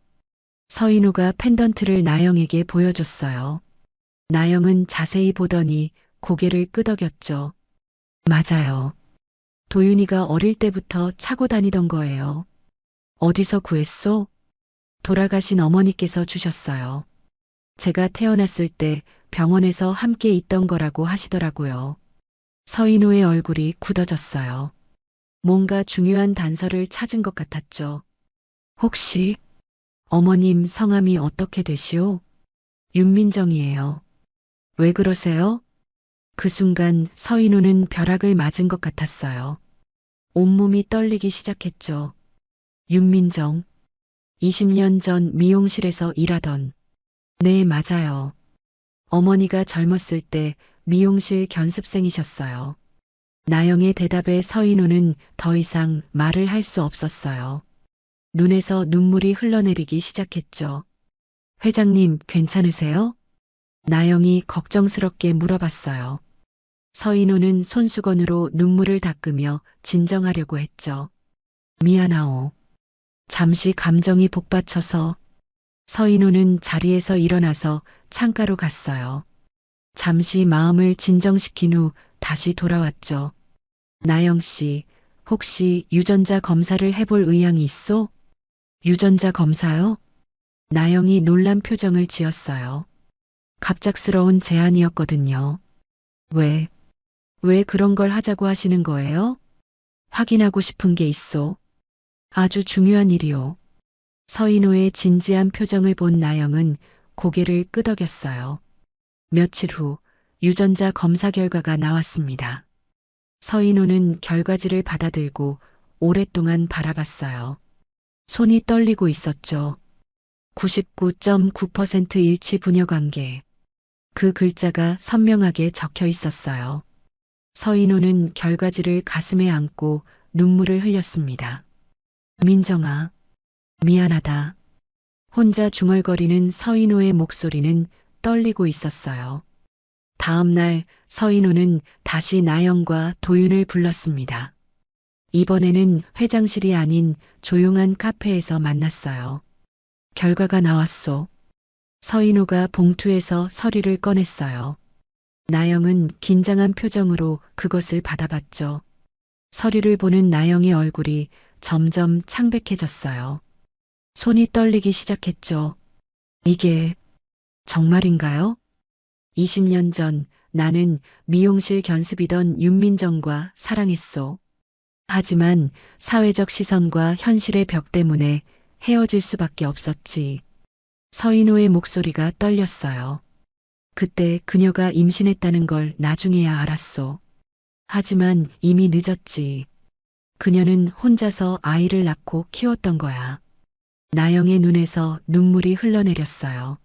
서인호가 펜던트를 나영에게 보여줬어요. 나영은 자세히 보더니 고개를 끄덕였죠. 맞아요. 도윤이가 어릴 때부터 차고 다니던 거예요. 어디서 구했소? 돌아가신 어머니께서 주셨어요. 제가 태어났을 때 병원에서 함께 있던 거라고 하시더라고요. 서인호의 얼굴이 굳어졌어요. 뭔가 중요한 단서를 찾은 것 같았죠. 혹시 어머님 성함이 어떻게 되시오? 윤민정이에요. 왜 그러세요? 그 순간 서인호는 벼락을 맞은 것 같았어요. 온몸이 떨리기 시작했죠. 윤민정. 20년 전 미용실에서 일하던. 네, 맞아요. 어머니가 젊었을 때 미용실 견습생이셨어요. 나영의 대답에 서인호는 더 이상 말을 할 수 없었어요. 눈에서 눈물이 흘러내리기 시작했죠. 회장님, 괜찮으세요? 나영이 걱정스럽게 물어봤어요. 서인호는 손수건으로 눈물을 닦으며 진정하려고 했죠. 미안하오. 잠시 감정이 복받쳐서. 서인호는 자리에서 일어나서 창가로 갔어요. 잠시 마음을 진정시킨 후 다시 돌아왔죠. 나영 씨, 혹시 유전자 검사를 해볼 의향이 있소? 유전자 검사요? 나영이 놀란 표정을 지었어요. 갑작스러운 제안이었거든요. 왜 그런 걸 하자고 하시는 거예요? 확인하고 싶은 게 있소. 아주 중요한 일이오. 서인호의 진지한 표정을 본 나영은 고개를 끄덕였어요. 며칠 후 유전자 검사 결과가 나왔습니다. 서인호는 결과지를 받아들고 오랫동안 바라봤어요. 손이 떨리고 있었죠. 99.9% 일치 부녀 관계. 그 글자가 선명하게 적혀 있었어요. 서인호는 결과지를 가슴에 안고 눈물을 흘렸습니다. 민정아, 미안하다. 혼자 중얼거리는 서인호의 목소리는 떨리고 있었어요. 다음 날 서인호는 다시 나영과 도윤을 불렀습니다. 이번에는 회장실이 아닌 조용한 카페에서 만났어요. 결과가 나왔소. 서인호가 봉투에서 서류를 꺼냈어요. 나영은 긴장한 표정으로 그것을 받아봤죠. 서류를 보는 나영의 얼굴이 점점 창백해졌어요. 손이 떨리기 시작했죠. 이게 정말인가요? 20년 전 나는 미용실 견습이던 윤민정과 사랑했소. 하지만 사회적 시선과 현실의 벽 때문에 헤어질 수밖에 없었지. 서인호의 목소리가 떨렸어요. 그때 그녀가 임신했다는 걸 나중에야 알았소. 하지만 이미 늦었지. 그녀는 혼자서 아이를 낳고 키웠던 거야. 나영의 눈에서 눈물이 흘러내렸어요.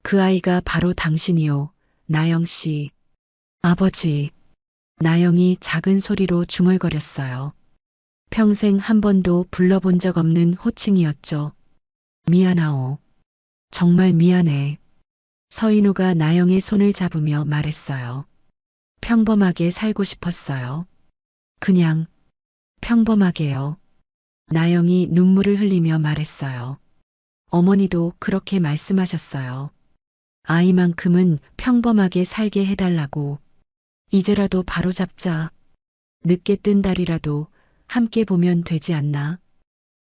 그 아이가 바로 당신이요, 나영 씨. 아버지. 나영이 작은 소리로 중얼거렸어요. 평생 한 번도 불러본 적 없는 호칭이었죠. 미안하오. 정말 미안해. 서인우가 나영의 손을 잡으며 말했어요. 평범하게 살고 싶었어요. 그냥 평범하게요. 나영이 눈물을 흘리며 말했어요. 어머니도 그렇게 말씀하셨어요. 아이만큼은 평범하게 살게 해달라고. 이제라도 바로잡자. 늦게 뜬 달이라도 함께 보면 되지 않나?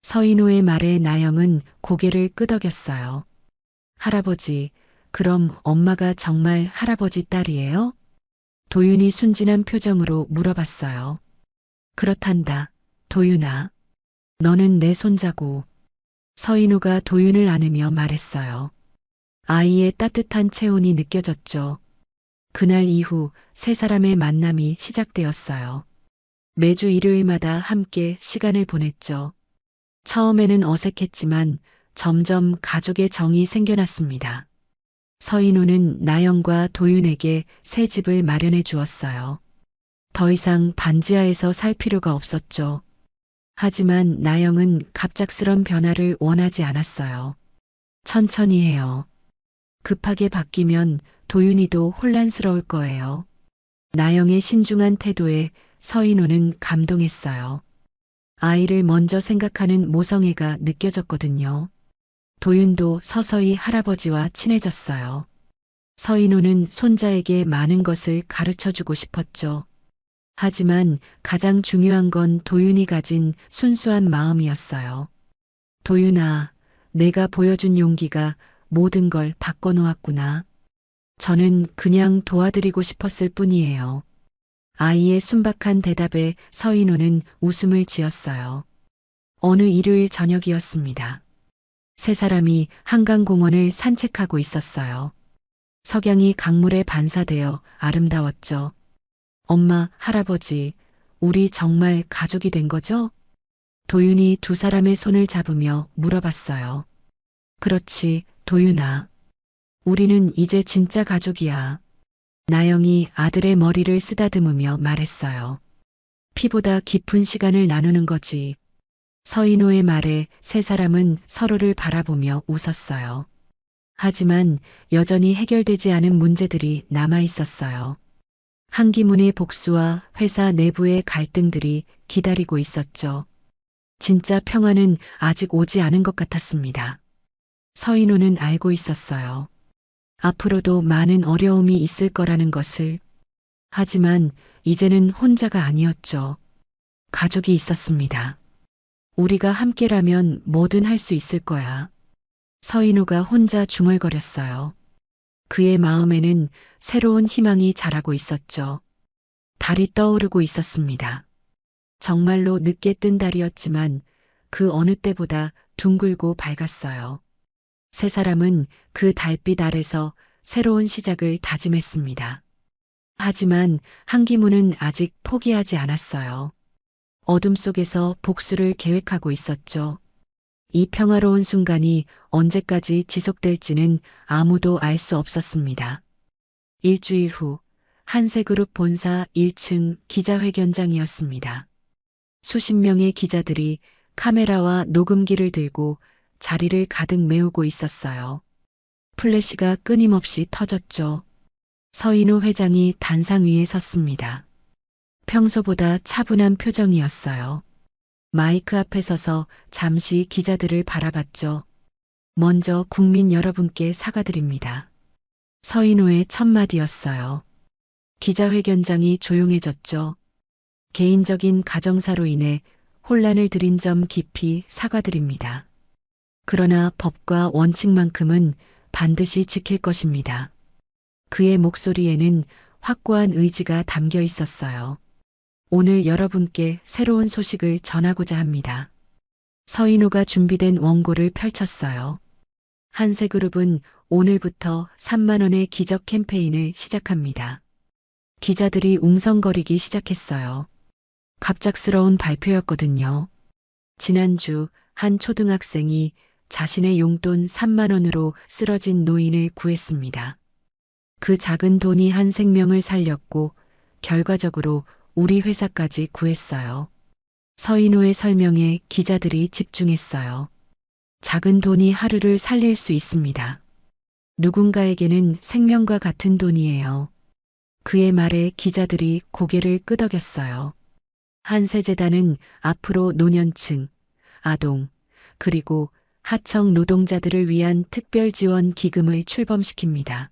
서인호의 말에 나영은 고개를 끄덕였어요. 할아버지, 그럼 엄마가 정말 할아버지 딸이에요? 도윤이 순진한 표정으로 물어봤어요. 그렇단다, 도윤아. 너는 내 손자고. 서인우가 도윤을 안으며 말했어요. 아이의 따뜻한 체온이 느껴졌죠. 그날 이후 세 사람의 만남이 시작되었어요. 매주 일요일마다 함께 시간을 보냈죠. 처음에는 어색했지만 점점 가족의 정이 생겨났습니다. 서인우는 나영과 도윤에게 새 집을 마련해 주었어요. 더 이상 반지하에서 살 필요가 없었죠. 하지만 나영은 갑작스런 변화를 원하지 않았어요. 천천히 해요. 급하게 바뀌면 도윤이도 혼란스러울 거예요. 나영의 신중한 태도에 서인우는 감동했어요. 아이를 먼저 생각하는 모성애가 느껴졌거든요. 도윤도 서서히 할아버지와 친해졌어요. 서인우는 손자에게 많은 것을 가르쳐주고 싶었죠. 하지만 가장 중요한 건 도윤이 가진 순수한 마음이었어요. 도윤아, 내가 보여준 용기가 모든 걸 바꿔놓았구나. 저는 그냥 도와드리고 싶었을 뿐이에요. 아이의 순박한 대답에 서인우는 웃음을 지었어요. 어느 일요일 저녁이었습니다. 세 사람이 한강공원을 산책하고 있었어요. 석양이 강물에 반사되어 아름다웠죠. 엄마, 할아버지, 우리 정말 가족이 된 거죠? 도윤이 두 사람의 손을 잡으며 물어봤어요. 그렇지, 도윤아. 우리는 이제 진짜 가족이야. 나영이 아들의 머리를 쓰다듬으며 말했어요. 피보다 깊은 시간을 나누는 거지. 서인호의 말에 세 사람은 서로를 바라보며 웃었어요. 하지만 여전히 해결되지 않은 문제들이 남아 있었어요. 한기문의 복수와 회사 내부의 갈등들이 기다리고 있었죠. 진짜 평화는 아직 오지 않은 것 같았습니다. 서인호는 알고 있었어요. 앞으로도 많은 어려움이 있을 거라는 것을. 하지만 이제는 혼자가 아니었죠. 가족이 있었습니다. 우리가 함께라면 뭐든 할 수 있을 거야. 서인우가 혼자 중얼거렸어요. 그의 마음에는 새로운 희망이 자라고 있었죠. 달이 떠오르고 있었습니다. 정말로 늦게 뜬 달이었지만 그 어느 때보다 둥글고 밝았어요. 세 사람은 그 달빛 아래서 새로운 시작을 다짐했습니다. 하지만 한기문은 아직 포기하지 않았어요. 어둠 속에서 복수를 계획하고 있었죠. 이 평화로운 순간이 언제까지 지속될지는 아무도 알 수 없었습니다. 일주일 후 한세그룹 본사 1층 기자회견장이었습니다. 수십 명의 기자들이 카메라와 녹음기를 들고 자리를 가득 메우고 있었어요. 플래시가 끊임없이 터졌죠. 서인우 회장이 단상 위에 섰습니다. 평소보다 차분한 표정이었어요. 마이크 앞에 서서 잠시 기자들을 바라봤죠. 먼저 국민 여러분께 사과드립니다. 서인우의 첫 마디였어요. 기자회견장이 조용해졌죠. 개인적인 가정사로 인해 혼란을 드린 점 깊이 사과드립니다. 그러나 법과 원칙만큼은 반드시 지킬 것입니다. 그의 목소리에는 확고한 의지가 담겨 있었어요. 오늘 여러분께 새로운 소식을 전하고자 합니다. 서인호가 준비된 원고를 펼쳤어요. 한세그룹은 오늘부터 3만 원의 기적 캠페인을 시작합니다. 기자들이 웅성거리기 시작했어요. 갑작스러운 발표였거든요. 지난주 한 초등학생이 자신의 용돈 3만 원으로 쓰러진 노인을 구했습니다. 그 작은 돈이 한 생명을 살렸고 결과적으로 우리 회사까지 구했어요. 서인호의 설명에 기자들이 집중했어요. 작은 돈이 하루를 살릴 수 있습니다. 누군가에게는 생명과 같은 돈이에요. 그의 말에 기자들이 고개를 끄덕였어요. 한세재단은 앞으로 노년층, 아동, 그리고 하청 노동자들을 위한 특별 지원 기금을 출범시킵니다.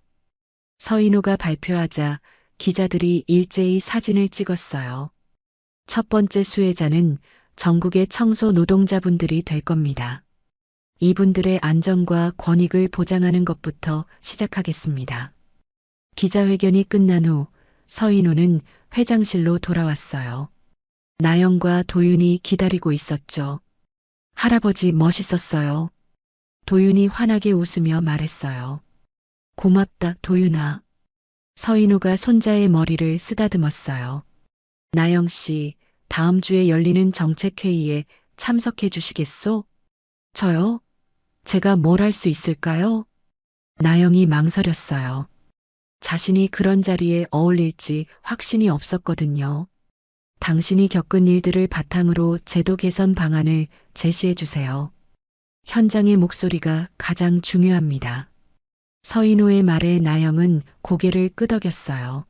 서인호가 발표하자 기자들이 일제히 사진을 찍었어요. 첫 번째 수혜자는 전국의 청소 노동자분들이 될 겁니다. 이분들의 안전과 권익을 보장하는 것부터 시작하겠습니다. 기자회견이 끝난 후 서인호는 회장실로 돌아왔어요. 나영과 도윤이 기다리고 있었죠. 할아버지 멋있었어요. 도윤이 환하게 웃으며 말했어요. 고맙다, 도윤아. 서인호가 손자의 머리를 쓰다듬었어요. 나영 씨, 다음 주에 열리는 정책회의에 참석해 주시겠소? 저요? 제가 뭘 할 수 있을까요? 나영이 망설였어요. 자신이 그런 자리에 어울릴지 확신이 없었거든요. 당신이 겪은 일들을 바탕으로 제도 개선 방안을 제시해 주세요. 현장의 목소리가 가장 중요합니다. 서인호의 말에 나영은 고개를 끄덕였어요.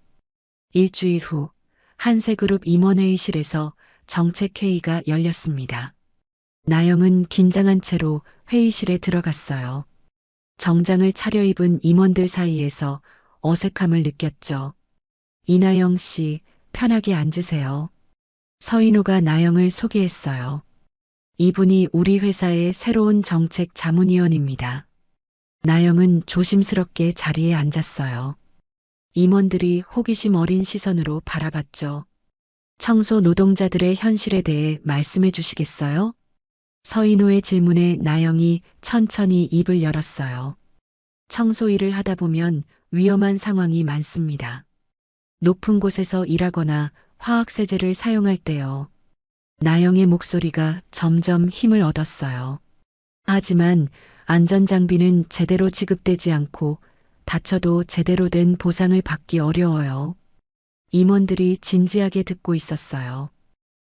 일주일 후 한세그룹 임원회의실에서 정책회의가 열렸습니다. 나영은 긴장한 채로 회의실에 들어갔어요. 정장을 차려입은 임원들 사이에서 어색함을 느꼈죠. 이나영 씨, 편하게 앉으세요. 서인호가 나영을 소개했어요. 이분이 우리 회사의 새로운 정책 자문위원입니다. 나영은 조심스럽게 자리에 앉았어요. 임원들이 호기심 어린 시선으로 바라봤죠. 청소 노동자들의 현실에 대해 말씀해 주시겠어요? 서인호의 질문에 나영이 천천히 입을 열었어요. 청소 일을 하다 보면 위험한 상황이 많습니다. 높은 곳에서 일하거나 화학세제를 사용할 때요. 나영의 목소리가 점점 힘을 얻었어요. 하지만 안전장비는 제대로 지급되지 않고 다쳐도 제대로 된 보상을 받기 어려워요. 임원들이 진지하게 듣고 있었어요.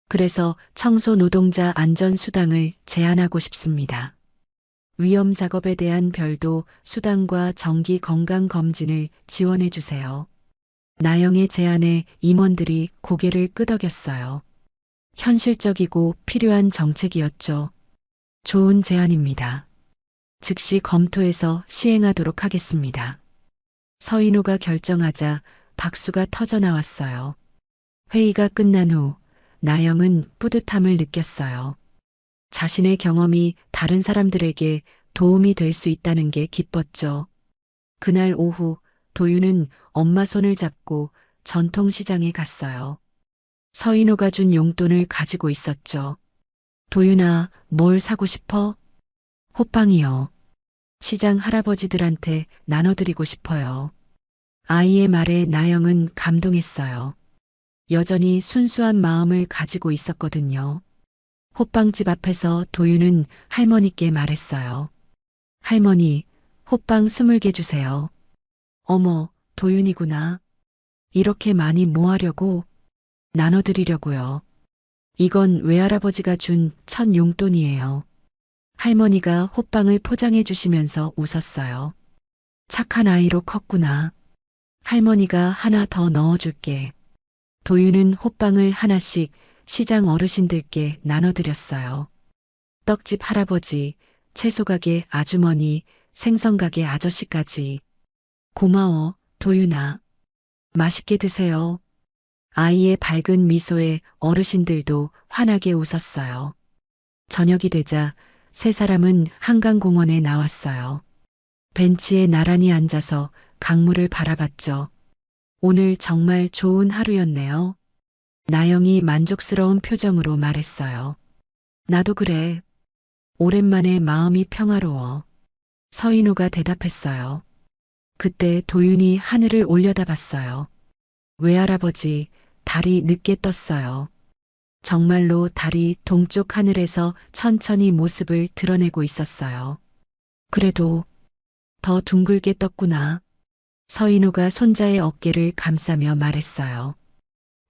그래서 청소 노동자 안전수당을 제안하고 싶습니다. 위험 작업에 대한 별도 수당과 정기 건강검진을 지원해 주세요. 나영의 제안에 임원들이 고개를 끄덕였어요. 현실적이고 필요한 정책이었죠. 좋은 제안입니다. 즉시 검토해서 시행하도록 하겠습니다. 서인호가 결정하자 박수가 터져 나왔어요. 회의가 끝난 후 나영은 뿌듯함을 느꼈어요. 자신의 경험이 다른 사람들에게 도움이 될 수 있다는 게 기뻤죠. 그날 오후 도윤은 엄마 손을 잡고 전통시장에 갔어요. 서인호가 준 용돈을 가지고 있었죠. 도윤아, 뭘 사고 싶어? 호빵이요. 시장 할아버지들한테 나눠드리고 싶어요. 아이의 말에 나영은 감동했어요. 여전히 순수한 마음을 가지고 있었거든요. 호빵집 앞에서 도윤은 할머니께 말했어요. 할머니, 호빵 20개 주세요. 어머, 도윤이구나. 이렇게 많이 뭐 하려고? 나눠드리려고요. 이건 외할아버지가 준 첫 용돈이에요. 할머니가 호빵을 포장해 주시면서 웃었어요. 착한 아이로 컸구나. 할머니가 하나 더 넣어줄게. 도윤은 호빵을 하나씩 시장 어르신들께 나눠드렸어요. 떡집 할아버지, 채소가게 아주머니, 생선가게 아저씨까지. 고마워, 도윤아. 맛있게 드세요. 아이의 밝은 미소에 어르신들도 환하게 웃었어요. 저녁이 되자 세 사람은 한강공원에 나왔어요. 벤치에 나란히 앉아서 강물을 바라봤죠. 오늘 정말 좋은 하루였네요. 나영이 만족스러운 표정으로 말했어요. 나도 그래. 오랜만에 마음이 평화로워. 서인우가 대답했어요. 그때 도윤이 하늘을 올려다봤어요. 외할아버지, 달이 늦게 떴어요. 정말로 달이 동쪽 하늘에서 천천히 모습을 드러내고 있었어요. 그래도 더 둥글게 떴구나. 서인우가 손자의 어깨를 감싸며 말했어요.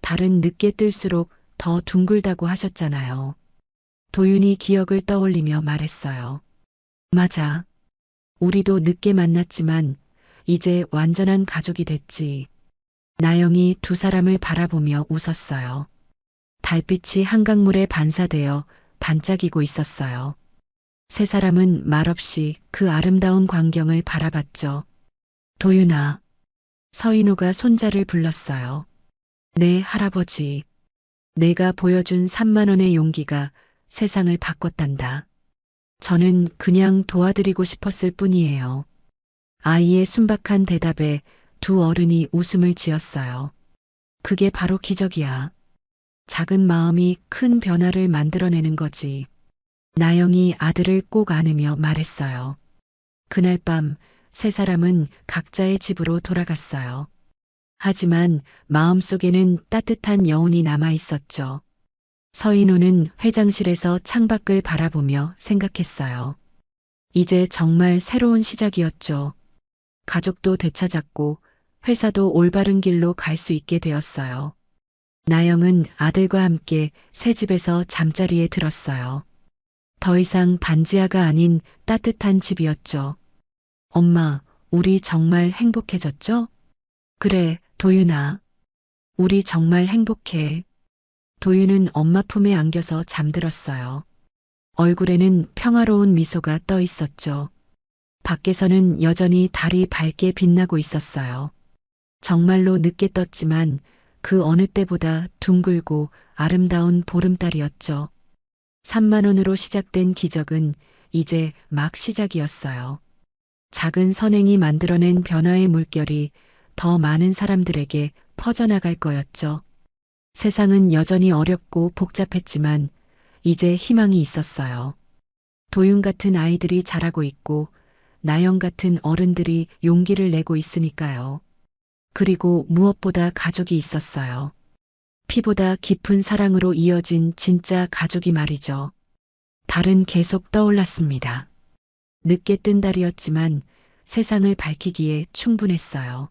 달은 늦게 뜰수록 더 둥글다고 하셨잖아요. 도윤이 기억을 떠올리며 말했어요. 맞아. 우리도 늦게 만났지만 이제 완전한 가족이 됐지. 나영이 두 사람을 바라보며 웃었어요. 달빛이 한강물에 반사되어 반짝이고 있었어요. 세 사람은 말없이 그 아름다운 광경을 바라봤죠. 도윤아. 서인우가 손자를 불렀어요. 네, 할아버지. 내가 보여준 3만 원의 용기가 세상을 바꿨단다. 저는 그냥 도와드리고 싶었을 뿐이에요. 아이의 순박한 대답에 두 어른이 웃음을 지었어요. 그게 바로 기적이야. 작은 마음이 큰 변화를 만들어내는 거지. 나영이 아들을 꼭 안으며 말했어요. 그날 밤 세 사람은 각자의 집으로 돌아갔어요. 하지만 마음속에는 따뜻한 여운이 남아 있었죠. 서인우는 회장실에서 창밖을 바라보며 생각했어요. 이제 정말 새로운 시작이었죠. 가족도 되찾았고 회사도 올바른 길로 갈 수 있게 되었어요. 나영은 아들과 함께 새 집에서 잠자리에 들었어요. 더 이상 반지하가 아닌 따뜻한 집이었죠. 엄마, 우리 정말 행복해졌죠? 그래, 도윤아. 우리 정말 행복해. 도윤은 엄마 품에 안겨서 잠들었어요. 얼굴에는 평화로운 미소가 떠 있었죠. 밖에서는 여전히 달이 밝게 빛나고 있었어요. 정말로 늦게 떴지만 그 어느 때보다 둥글고 아름다운 보름달이었죠. 3만 원으로 시작된 기적은 이제 막 시작이었어요. 작은 선행이 만들어낸 변화의 물결이 더 많은 사람들에게 퍼져나갈 거였죠. 세상은 여전히 어렵고 복잡했지만 이제 희망이 있었어요. 도윤 같은 아이들이 자라고 있고 나영 같은 어른들이 용기를 내고 있으니까요. 그리고 무엇보다 가족이 있었어요. 피보다 깊은 사랑으로 이어진 진짜 가족이 말이죠. 달은 계속 떠올랐습니다. 늦게 뜬 달이었지만 세상을 밝히기에 충분했어요.